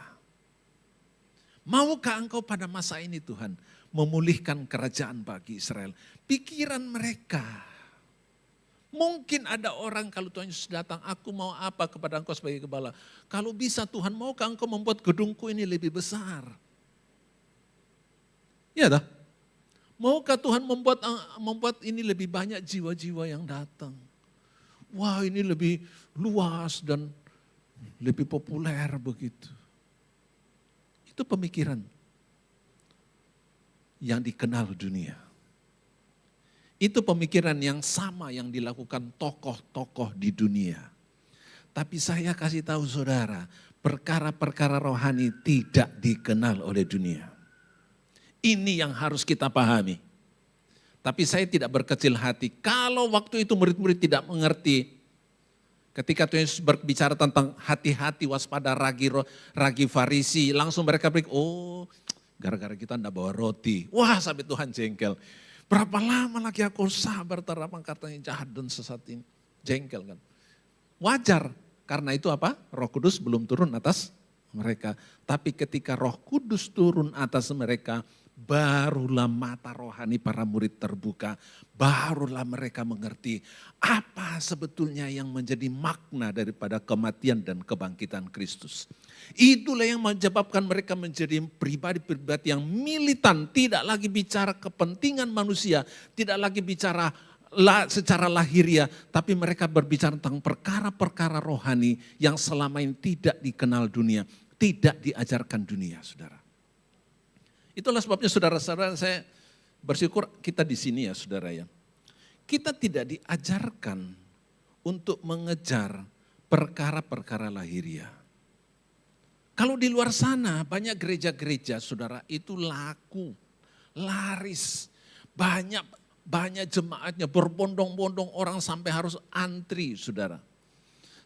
Maukah engkau pada masa ini Tuhan memulihkan kerajaan bagi Israel? Pikiran mereka. Mungkin ada orang kalau Tuhan Yesus datang, aku mau apa kepada engkau sebagai gembala? Kalau bisa Tuhan, maukah engkau membuat gedungku ini lebih besar? Ya dah. Maukah Tuhan membuat ini lebih banyak jiwa-jiwa yang datang? Wah, ini lebih luas dan lebih populer begitu. Itu pemikiran yang dikenal dunia. Itu pemikiran yang sama yang dilakukan tokoh-tokoh di dunia. Tapi saya kasih tahu saudara, perkara-perkara rohani tidak dikenal oleh dunia. Ini yang harus kita pahami. Tapi saya tidak berkecil hati kalau waktu itu murid-murid tidak mengerti. Ketika Tuhan Yesus berbicara tentang hati-hati waspada ragi Farisi, langsung mereka berpikir, oh gara-gara kita tidak bawa roti. Wah sampai Tuhan jengkel. Berapa lama lagi aku sabar terhadap katanya jahat dan sesat ini. Jengkel kan. Wajar, karena itu apa? Roh Kudus belum turun atas mereka. Tapi ketika Roh Kudus turun atas mereka, barulah mata rohani para murid terbuka. Barulah mereka mengerti apa sebetulnya yang menjadi makna daripada kematian dan kebangkitan Kristus. Itulah yang menyebabkan mereka menjadi pribadi-pribadi yang militan. Tidak lagi bicara kepentingan manusia, tidak lagi bicara secara lahiriah, tapi mereka berbicara tentang perkara-perkara rohani yang selama ini tidak dikenal dunia, tidak diajarkan dunia, saudara. Itulah sebabnya saudara-saudara saya bersyukur kita di sini ya saudara ya. Kita tidak diajarkan untuk mengejar perkara-perkara lahiriah. Kalau di luar sana banyak gereja-gereja saudara itu laku, laris, banyak jemaatnya berbondong-bondong orang sampai harus antri saudara.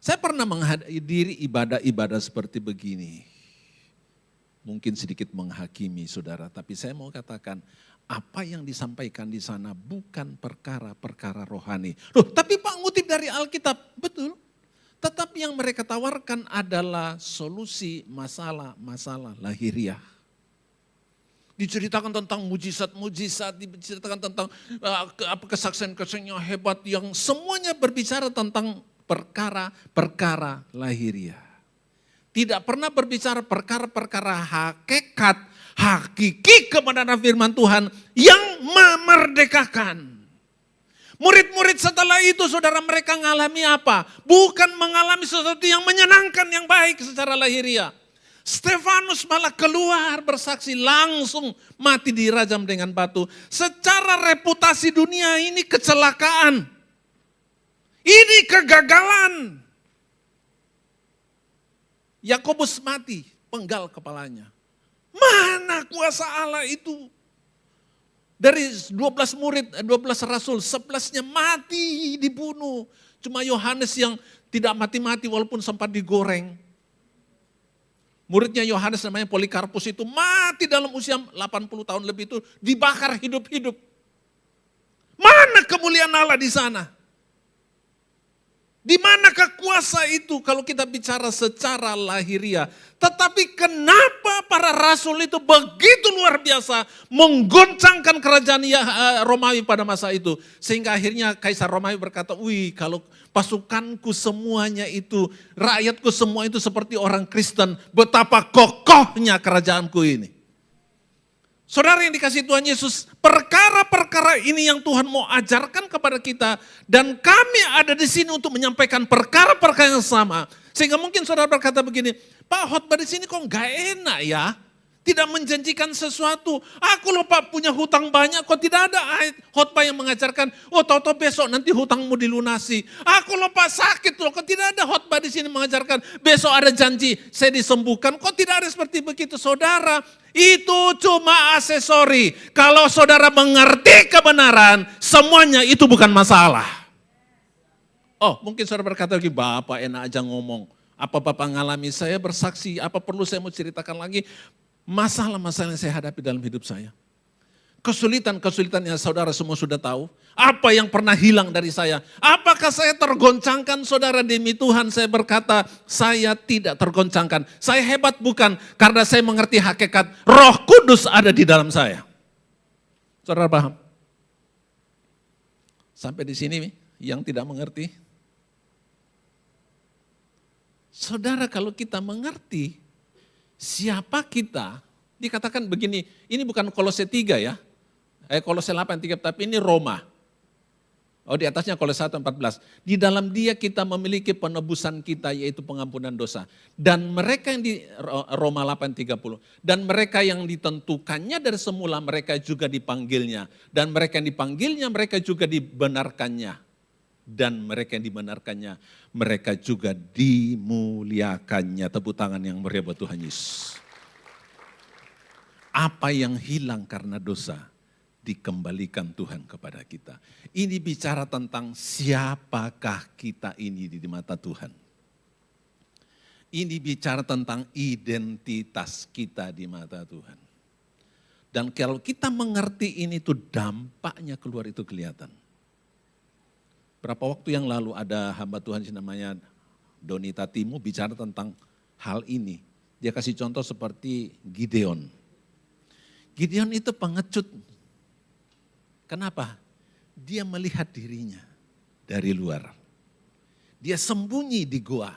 Saya pernah menghadiri ibadah-ibadah seperti begini. Mungkin sedikit menghakimi saudara, tapi saya mau katakan apa yang disampaikan di sana bukan perkara-perkara rohani. Loh, tapi Pak ngutip dari Alkitab, betul. Tetapi yang mereka tawarkan adalah solusi masalah-masalah lahiriah. Diceritakan tentang mujizat-mujizat, diceritakan tentang kesaksian-kesaksian yang hebat yang semuanya berbicara tentang perkara-perkara lahiriah. Tidak pernah berbicara perkara-perkara hakikat, hakiki kebenaran firman Tuhan yang memerdekakan. Murid-murid setelah itu saudara mereka mengalami apa? Bukan mengalami sesuatu yang menyenangkan, yang baik secara lahiriah. Stefanus malah keluar bersaksi langsung mati dirajam dengan batu. Secara reputasi dunia ini kecelakaan. Ini kegagalan. Yakobus mati, penggal kepalanya. Mana kuasa Allah itu? Dari 12 murid, 12 rasul, 11-nya mati, dibunuh. Cuma Yohanes yang tidak mati-mati walaupun sempat digoreng. Muridnya Yohanes namanya Polikarpus itu mati dalam usia 80 tahun lebih itu dibakar hidup-hidup. Mana kemuliaan Allah di sana? Di manakah kuasa itu kalau kita bicara secara lahiriah? Tetapi kenapa para rasul itu begitu luar biasa menggoncangkan kerajaan Romawi pada masa itu. Sehingga akhirnya Kaisar Romawi berkata, wih kalau pasukanku semuanya itu, rakyatku semua itu seperti orang Kristen, betapa kokohnya kerajaanku ini. Saudara yang dikasihi Tuhan Yesus, perkara-perkara ini yang Tuhan mau ajarkan kepada kita dan kami ada di sini untuk menyampaikan perkara-perkara yang sama. Sehingga mungkin saudara berkata begini, Pak khotbah di sini kok gak enak ya? Tidak menjanjikan sesuatu. Aku lupa punya hutang banyak, kok tidak ada ayat khotbah yang mengajarkan, oh tahu-tahu besok nanti hutangmu dilunasi. Aku lupa sakit loh, kok tidak ada khotbah di sini mengajarkan, besok ada janji saya disembuhkan. Kok tidak ada seperti begitu, saudara? Itu cuma aksesori. Kalau saudara mengerti kebenaran, semuanya itu bukan masalah. Oh, mungkin saudara berkata lagi, Bapak enak aja ngomong. Apa Bapak ngalami, saya bersaksi, apa perlu saya mau ceritakan lagi? Masalah-masalah yang saya hadapi dalam hidup saya. Kesulitan-kesulitan yang saudara semua sudah tahu. Apa yang pernah hilang dari saya? Apakah saya tergoncangkan, saudara? Demi Tuhan saya berkata, saya tidak tergoncangkan. Saya hebat bukan karena saya mengerti hakikat Roh Kudus ada di dalam saya. Saudara paham? Sampai di sini yang tidak mengerti. Saudara, kalau kita mengerti siapa kita, dikatakan begini, ini bukan Kolose 3 ya, Kolose 8:3, tapi ini Roma. Oh, di atasnya Kolose 1:14. Di dalam dia kita memiliki penebusan kita, yaitu pengampunan dosa. Dan mereka yang di Roma 8:30, dan mereka yang ditentukannya dari semula, mereka juga dipanggilnya. Dan mereka yang dipanggilnya, mereka juga dibenarkannya. Dan mereka yang dibenarkannya, mereka juga dimuliakannya. Tepuk tangan yang meriah buat Tuhan Yesus. Apa yang hilang karena dosa, dikembalikan Tuhan kepada kita. Ini bicara tentang siapakah kita ini di mata Tuhan. Ini bicara tentang identitas kita di mata Tuhan. Dan kalau kita mengerti ini tuh dampaknya keluar itu kelihatan. Berapa waktu yang lalu ada hamba Tuhan namanya Doni Tatimu bicara tentang hal ini. Dia kasih contoh seperti Gideon. Gideon itu pengecut. Kenapa? Dia melihat dirinya dari luar. Dia sembunyi di gua.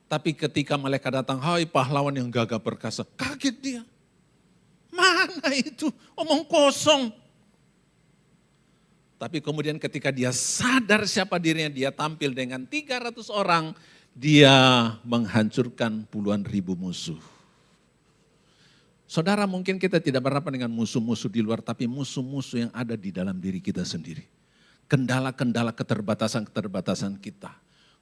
Tapi ketika malaikat datang, hai pahlawan yang gagah perkasa, kaget dia. Mana itu? Omong kosong. Tapi kemudian ketika dia sadar siapa dirinya, dia tampil dengan 300 orang, dia menghancurkan puluhan ribu musuh. Saudara, mungkin kita tidak berhadapan dengan musuh-musuh di luar, tapi musuh-musuh yang ada di dalam diri kita sendiri. Kendala-kendala keterbatasan-keterbatasan kita.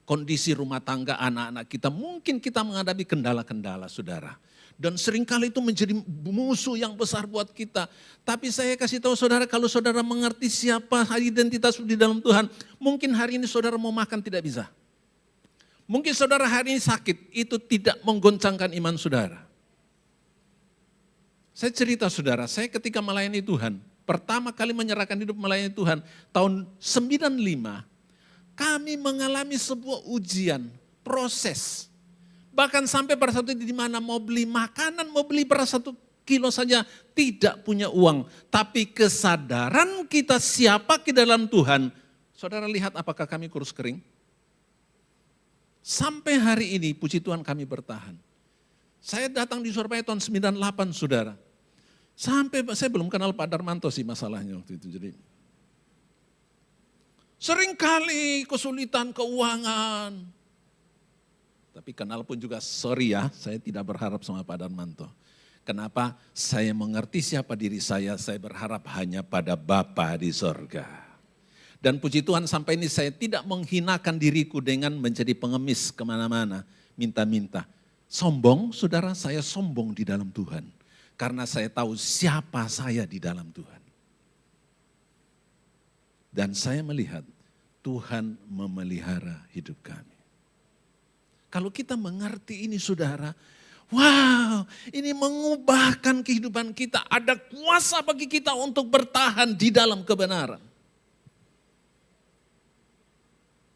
Kondisi rumah tangga anak-anak kita, mungkin kita menghadapi kendala-kendala, saudara. Dan seringkali itu menjadi musuh yang besar buat kita. Tapi saya kasih tahu saudara, kalau saudara mengerti siapa identitas di dalam Tuhan, mungkin hari ini saudara mau makan tidak bisa. Mungkin saudara hari ini sakit, itu tidak menggoncangkan iman saudara. Saya cerita saudara, saya ketika melayani Tuhan, pertama kali menyerahkan hidup melayani Tuhan, tahun 95, kami mengalami sebuah ujian, proses. Bahkan sampai pada satu di mana mau beli makanan, mau beli beras 1 kilo saja tidak punya uang. Tapi kesadaran kita siapa di dalam Tuhan. Saudara lihat apakah kami kurus kering? Sampai hari ini puji Tuhan kami bertahan. Saya datang di Surabaya tahun 98 saudara. Sampai saya belum kenal Pak Darmanto sih masalahnya waktu itu. Jadi seringkali kesulitan keuangan. Tapi kenal pun juga sorry ya, saya tidak berharap sama Pak Darmanto. Kenapa? Saya mengerti siapa diri saya berharap hanya pada Bapa di sorga. Dan puji Tuhan sampai ini saya tidak menghinakan diriku dengan menjadi pengemis kemana-mana, minta-minta. Sombong, saudara, saya sombong di dalam Tuhan. Karena saya tahu siapa saya di dalam Tuhan. Dan saya melihat Tuhan memelihara hidup kami. Kalau kita mengerti ini saudara, wow, ini mengubahkan kehidupan kita. Ada kuasa bagi kita untuk bertahan di dalam kebenaran.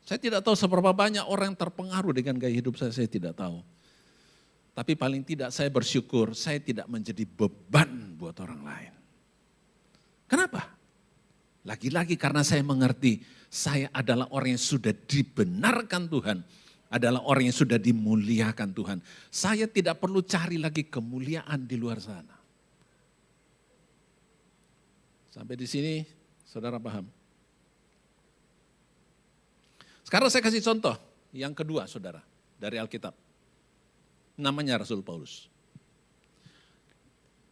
Saya tidak tahu seberapa banyak orang yang terpengaruh dengan gaya hidup saya tidak tahu. Tapi paling tidak saya bersyukur, saya tidak menjadi beban buat orang lain. Kenapa? Lagi-lagi karena saya mengerti, saya adalah orang yang sudah dibenarkan Tuhan. Adalah orang yang sudah dimuliakan Tuhan. Saya tidak perlu cari lagi kemuliaan di luar sana. Sampai di sini, saudara paham? Sekarang saya kasih contoh yang kedua saudara, dari Alkitab. Namanya Rasul Paulus.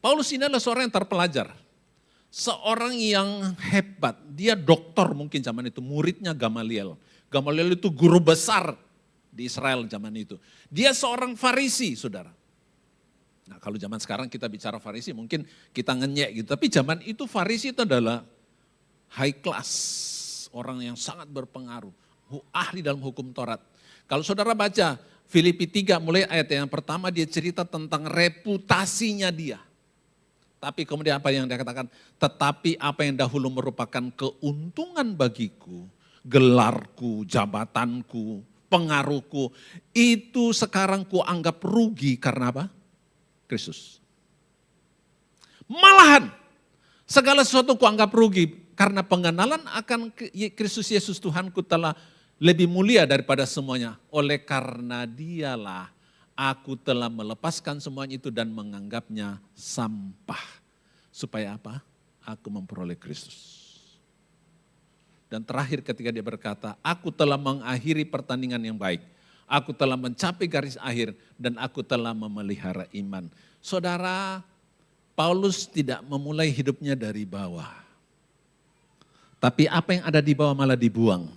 Paulus ini adalah seorang yang terpelajar. Seorang yang hebat. Dia doktor mungkin zaman itu, muridnya Gamaliel. Gamaliel itu guru besar di Israel zaman itu. Dia seorang Farisi, saudara. Nah kalau zaman sekarang kita bicara Farisi mungkin kita ngenyek gitu. Tapi zaman itu Farisi itu adalah high class. Orang yang sangat berpengaruh. Ahli dalam hukum Taurat. Kalau saudara baca Filipi 3 mulai ayat yang pertama dia cerita tentang reputasinya dia. Tapi kemudian apa yang dia katakan? Tetapi apa yang dahulu merupakan keuntungan bagiku, gelarku, jabatanku, pengaruhku, itu sekarang ku anggap rugi karena apa? Kristus. Malahan segala sesuatu ku anggap rugi karena pengenalan akan Kristus Yesus Tuhanku telah lebih mulia daripada semuanya. Oleh karena dialah aku telah melepaskan semuanya itu dan menganggapnya sampah. Supaya apa? Aku memperoleh Kristus. Dan terakhir ketika dia berkata, aku telah mengakhiri pertandingan yang baik. Aku telah mencapai garis akhir dan aku telah memelihara iman. Saudara, Paulus tidak memulai hidupnya dari bawah. Tapi apa yang ada di bawah malah dibuang.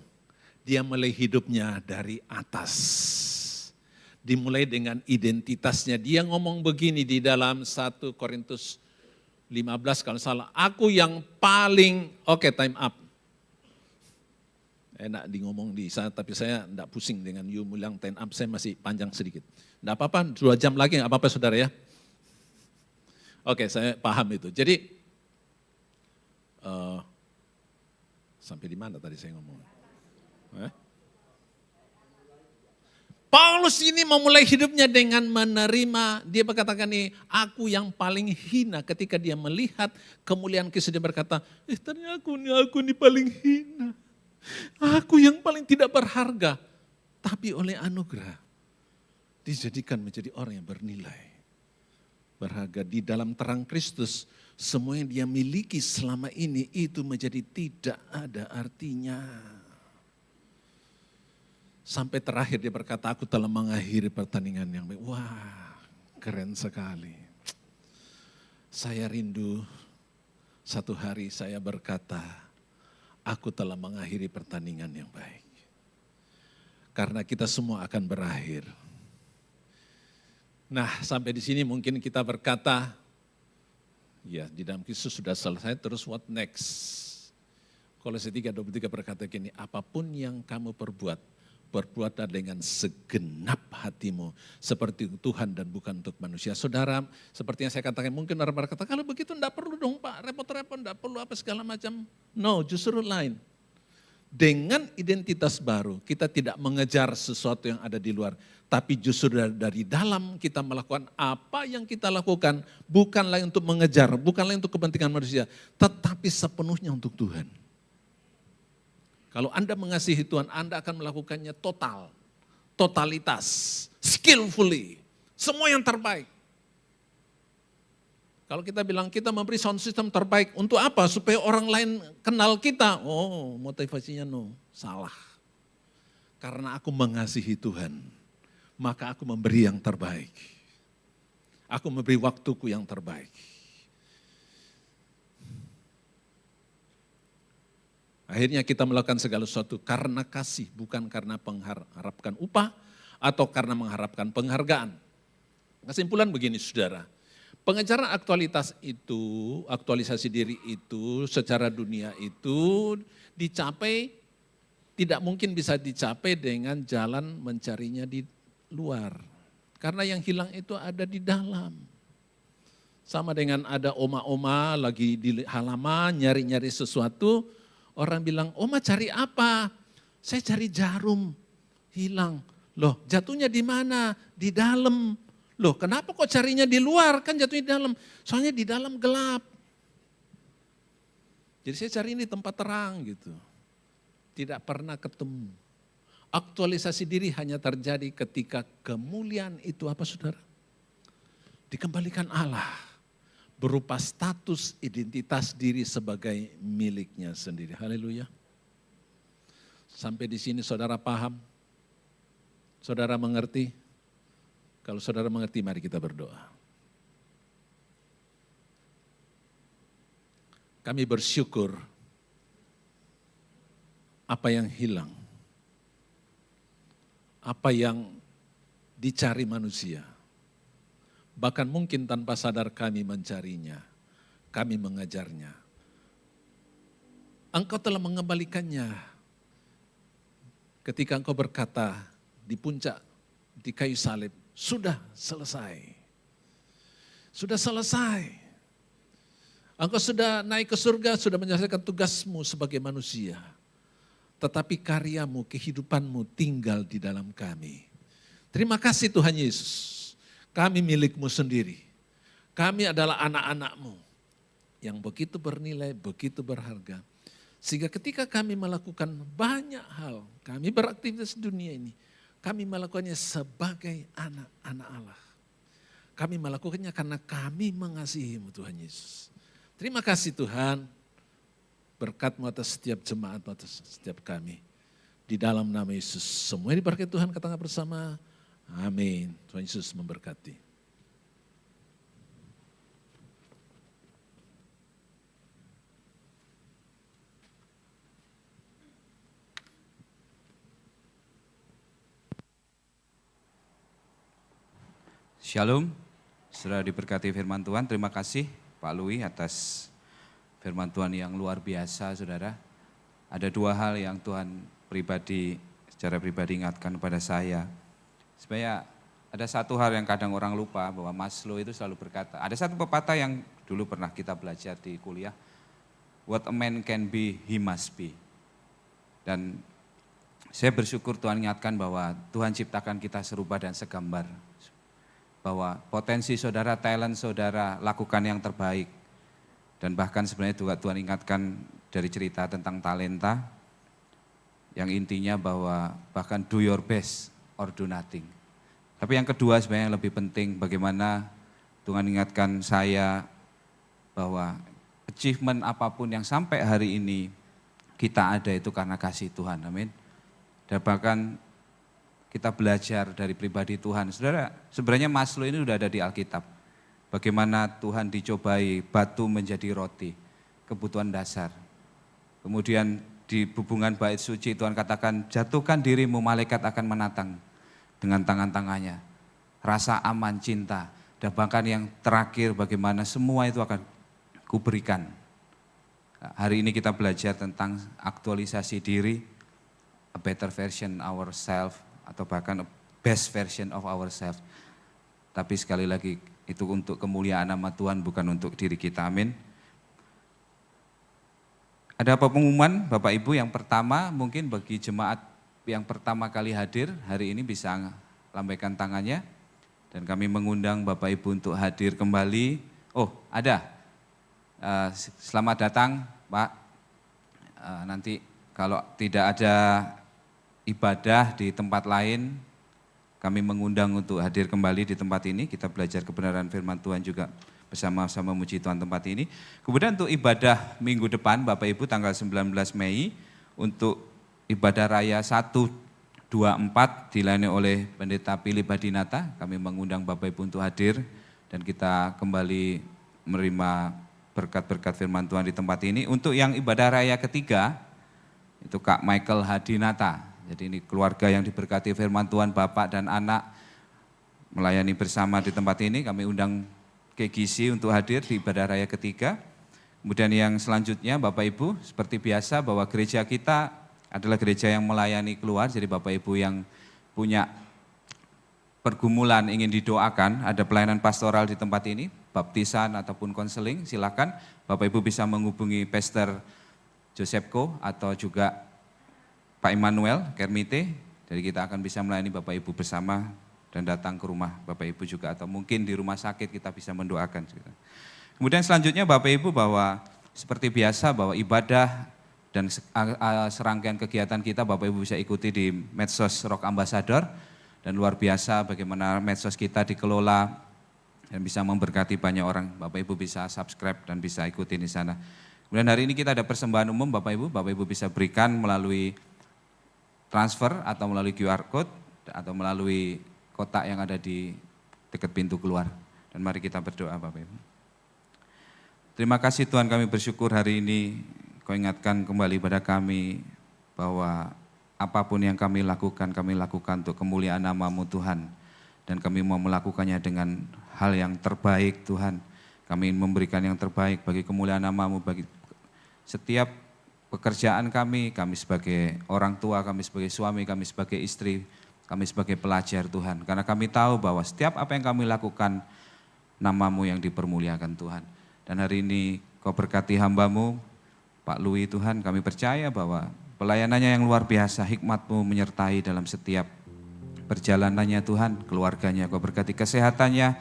Dia mulai hidupnya dari atas. Dimulai dengan identitasnya. Dia ngomong begini di dalam 1 Korintus 15 kalau salah. Aku yang paling, oke, time up. Enak di ngomong di sana, tapi saya enggak pusing dengan you bilang time up, saya masih panjang sedikit. Enggak apa-apa, 2 jam lagi enggak apa-apa saudara ya. Oke, saya paham itu. Jadi, sampai di mana tadi saya ngomong? Paulus ini memulai hidupnya dengan menerima, dia berkatakan nih, aku yang paling hina ketika dia melihat kemuliaan Kristus, dia berkata, ternyata aku ini paling hina. Aku yang paling tidak berharga, tapi oleh anugerah dijadikan menjadi orang yang bernilai. Berharga di dalam terang Kristus, semua yang dia miliki selama ini itu menjadi tidak ada artinya. Sampai terakhir dia berkata, aku telah mengakhiri pertandingan yang baik. Wah, keren sekali. Saya rindu satu hari saya berkata, aku telah mengakhiri pertandingan yang baik. Karena kita semua akan berakhir. Nah, sampai di sini mungkin kita berkata, ya di dalam Kristus sudah selesai, terus what next? Kolose 3:23 berkata gini, apapun yang kamu perbuatlah dengan segenap hatimu seperti Tuhan dan bukan untuk manusia. Saudara, seperti yang saya katakan, mungkin orang berkata, kalau begitu enggak perlu dong Pak, repot-repot, enggak perlu apa segala macam. No, justru lain. Dengan identitas baru, kita tidak mengejar sesuatu yang ada di luar. Tapi justru dari dalam kita melakukan apa yang kita lakukan, bukanlah untuk mengejar, bukanlah untuk kepentingan manusia, tetapi sepenuhnya untuk Tuhan. Kalau Anda mengasihi Tuhan, Anda akan melakukannya total, totalitas, skillfully, semua yang terbaik. Kalau kita bilang kita memberi sound system terbaik, untuk apa? Supaya orang lain kenal kita. Oh, motivasinya no, salah. Karena aku mengasihi Tuhan, maka aku memberi yang terbaik. Aku memberi waktuku yang terbaik. Akhirnya kita melakukan segala sesuatu karena kasih, bukan karena mengharapkan upah atau karena mengharapkan penghargaan. Kesimpulan begini saudara, pengejaran aktualitas itu, aktualisasi diri itu secara dunia itu dicapai, tidak mungkin bisa dicapai dengan jalan mencarinya di luar. Karena yang hilang itu ada di dalam. Sama dengan ada oma-oma lagi di halaman nyari-nyari sesuatu, orang bilang, oma cari apa? Saya cari jarum, hilang. Loh jatuhnya di mana? Di dalam. Loh kenapa kok carinya di luar? Kan jatuhnya di dalam. Soalnya di dalam gelap. Jadi saya cari ini tempat terang gitu. Tidak pernah ketemu. Aktualisasi diri hanya terjadi ketika kemuliaan itu apa saudara? Dikembalikan Allah. Berupa status identitas diri sebagai miliknya sendiri. Haleluya. Sampai di sini saudara paham? Saudara mengerti? Kalau saudara mengerti, mari kita berdoa. kami bersyukur apa yang hilang, apa yang dicari manusia, bahkan mungkin tanpa sadar kami mencarinya, kami mengajarnya. Engkau telah mengembalikannya ketika Engkau berkata di puncak, di kayu salib, sudah selesai. Sudah selesai. Engkau sudah naik ke surga, sudah menyelesaikan tugasmu sebagai manusia. Tetapi karyamu, kehidupanmu tinggal di dalam kami. Terima kasih Tuhan Yesus. Kami milikmu sendiri. Kami adalah anak-anakmu yang begitu bernilai, begitu berharga. Sehingga ketika kami melakukan banyak hal, kami beraktivitas di dunia ini, kami melakukannya sebagai anak-anak Allah. Kami melakukannya karena kami mengasihimu Tuhan Yesus. Terima kasih Tuhan. Berkat-Mu atas setiap jemaat, atas setiap kami. Di dalam nama Yesus. Semua diberkati Tuhan, katakan bersama. Amin. Tuhan Yesus memberkati. Shalom, saudara diberkati firman Tuhan. Terima kasih Pak Lui atas firman Tuhan yang luar biasa, saudara. Ada dua hal yang Tuhan secara pribadi ingatkan kepada saya. Sebenarnya ada satu hal yang kadang orang lupa, bahwa Maslow itu selalu berkata, ada satu pepatah yang dulu pernah kita belajar di kuliah, what a man can be, he must be. Dan saya bersyukur Tuhan ingatkan bahwa Tuhan ciptakan kita serupa dan segambar. Bahwa potensi saudara, talent saudara, lakukan yang terbaik. Dan bahkan sebenarnya juga Tuhan ingatkan dari cerita tentang talenta, yang intinya bahwa bahkan do your best or do nothing. Tapi yang kedua sebenarnya yang lebih penting, bagaimana Tuhan ingatkan saya bahwa achievement apapun yang sampai hari ini kita ada itu karena kasih Tuhan, amin. Dan bahkan kita belajar dari pribadi Tuhan. Saudara, sebenarnya Maslow ini sudah ada di Alkitab. Bagaimana Tuhan dicobai batu menjadi roti, kebutuhan dasar. Kemudian di hubungan bait suci Tuhan katakan, jatuhkan dirimu, malaikat akan menatang dengan tangan-tangannya. Rasa aman, cinta, dan bahkan yang terakhir bagaimana semua itu akan kuberikan. Hari ini kita belajar tentang aktualisasi diri, a better version ourselves, atau bahkan a best version of ourselves. Tapi sekali lagi, itu untuk kemuliaan nama Tuhan, bukan untuk diri kita, amin. Ada apa pengumuman Bapak Ibu? Yang pertama mungkin bagi jemaat yang pertama kali hadir, hari ini bisa lambaikan tangannya. Dan kami mengundang Bapak Ibu untuk hadir kembali. Oh ada, selamat datang Pak. Nanti kalau tidak ada ibadah di tempat lain, kami mengundang untuk hadir kembali di tempat ini, kita belajar kebenaran firman Tuhan juga bersama-sama memuji Tuhan tempat ini. Kemudian untuk ibadah minggu depan, Bapak Ibu tanggal 19 Mei, untuk ibadah raya 124 dilayani oleh Pendeta Philip Hadinata, kami mengundang Bapak Ibu untuk hadir dan kita kembali menerima berkat-berkat firman Tuhan di tempat ini. Untuk yang ibadah raya ketiga, itu Kak Michael Hadinata. Jadi ini keluarga yang diberkati firman Tuhan, bapak dan anak melayani bersama di tempat ini. Kami undang KGC untuk hadir di ibadah raya ketiga. Kemudian yang selanjutnya Bapak Ibu, seperti biasa bahwa gereja kita adalah gereja yang melayani keluar. Jadi Bapak Ibu yang punya pergumulan ingin didoakan, ada pelayanan pastoral di tempat ini, baptisan ataupun konseling, silakan Bapak Ibu bisa menghubungi Pastor Josephko atau juga Pak Immanuel Kermite. Jadi kita akan bisa melayani Bapak Ibu bersama dan datang ke rumah Bapak Ibu juga, atau mungkin di rumah sakit kita bisa mendoakan. Kemudian selanjutnya Bapak Ibu, bahwa seperti biasa bahwa ibadah dan serangkaian kegiatan kita Bapak Ibu bisa ikuti di medsos Rock Ambassador, dan luar biasa bagaimana medsos kita dikelola dan bisa memberkati banyak orang. Bapak Ibu bisa subscribe dan bisa ikuti di sana. Kemudian hari ini kita ada persembahan umum Bapak Ibu bisa berikan melalui transfer atau melalui QR Code atau melalui kotak yang ada di dekat pintu keluar. Dan mari kita berdoa Bapak Ibu. Terima kasih Tuhan, kami bersyukur hari ini Kau ingatkan kembali pada kami bahwa apapun yang kami lakukan untuk kemuliaan nama-Mu Tuhan. Dan kami mau melakukannya dengan hal yang terbaik Tuhan. Kami ingin memberikan yang terbaik bagi kemuliaan nama-Mu, bagi setiap pekerjaan kami sebagai orang tua, kami sebagai suami, kami sebagai istri, kami sebagai pelajar Tuhan. Karena kami tahu bahwa setiap apa yang kami lakukan, nama-Mu yang dipermuliakan Tuhan. Dan hari ini Kau berkati hamba-Mu, Pak Louis Tuhan, kami percaya bahwa pelayanannya yang luar biasa, hikmat-Mu menyertai dalam setiap perjalanannya Tuhan, keluarganya, Kau berkati kesehatannya,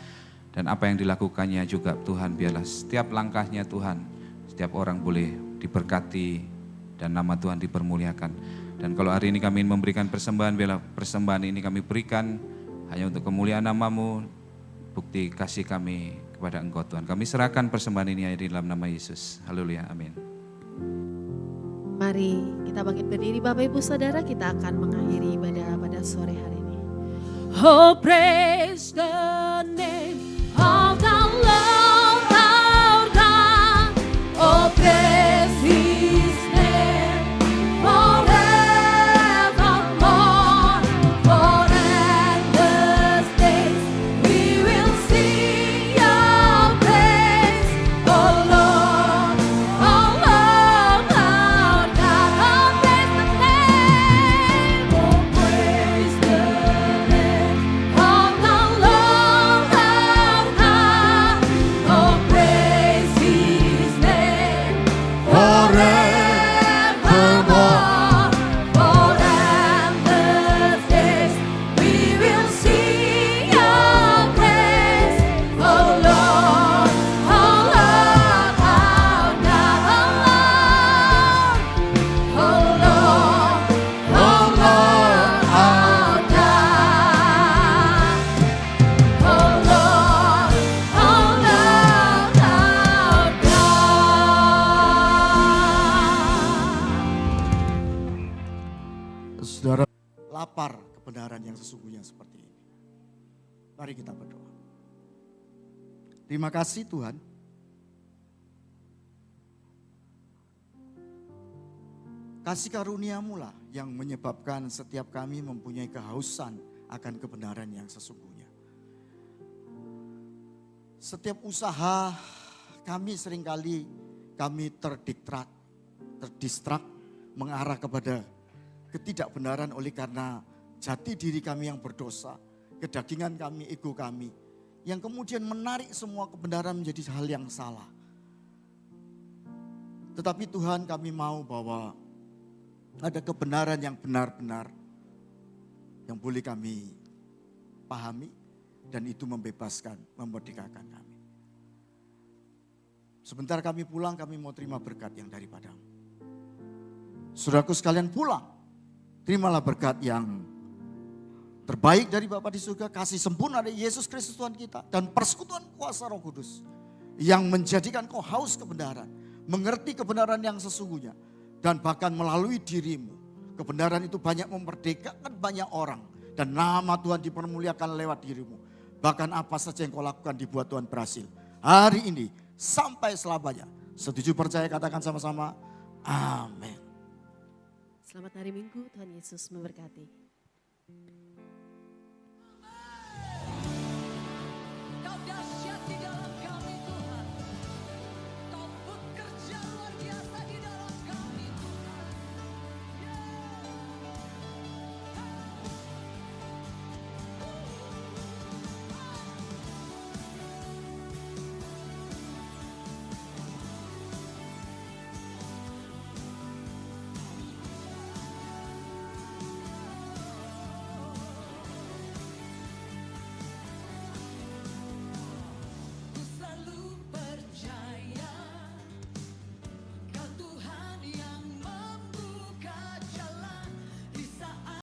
dan apa yang dilakukannya juga Tuhan, biarlah setiap langkahnya Tuhan, setiap orang boleh diberkati dan nama Tuhan dipermuliakan. Dan kalau hari ini kami memberikan persembahan, biarlah persembahan ini kami berikan hanya untuk kemuliaan nama-Mu, bukti kasih kami kepada Engkau Tuhan. Kami serahkan persembahan ini di dalam nama Yesus. Haleluya, amin. Mari kita bangkit berdiri Bapak Ibu Saudara, kita akan mengakhiri ibadah pada sore hari ini. Oh, praise the name of the Lord our God. Oh, praise His name forevermore. For endless days we will sing Your praise. Oh Lord, our God. Oh, praise the name. Oh, praise the name of the Lord our God. Oh, praise His name forevermore. For endless days we will sing Your praise. Oh Lord, our God. Oh Lord, our God. Oh Lord, our God. Saudara lapar kebenaran yang sesungguhnya seperti ini. Mari kita berdoa. Terima kasih Tuhan. Kasih karunia-Mu lah yang menyebabkan setiap kami mempunyai kehausan akan kebenaran yang sesungguhnya. Setiap usaha kami seringkali terdistrak mengarah kepada ketidakbenaran oleh karena jati diri kami yang berdosa, kedagingan kami, ego kami, yang kemudian menarik semua kebenaran menjadi hal yang salah. Tetapi Tuhan, kami mau bahwa ada kebenaran yang benar-benar yang boleh kami pahami dan itu membebaskan, memerdekakan kami. Sebentar kami pulang, kami mau terima berkat yang daripada-Mu. Saudaraku sekalian pulang, terimalah berkat yang terbaik dari Bapa di surga, kasih sempurna dari Yesus Kristus Tuhan kita, dan persekutuan kuasa Roh Kudus yang menjadikan kau haus kebenaran, mengerti kebenaran yang sesungguhnya, dan bahkan melalui dirimu, kebenaran itu banyak memerdekakan banyak orang, dan nama Tuhan dipermuliakan lewat dirimu. Bahkan apa saja yang kau lakukan dibuat Tuhan berhasil. Hari ini sampai selamanya. Setuju, percaya, katakan sama-sama. Amin. Selamat hari Minggu, Tuhan Yesus memberkati.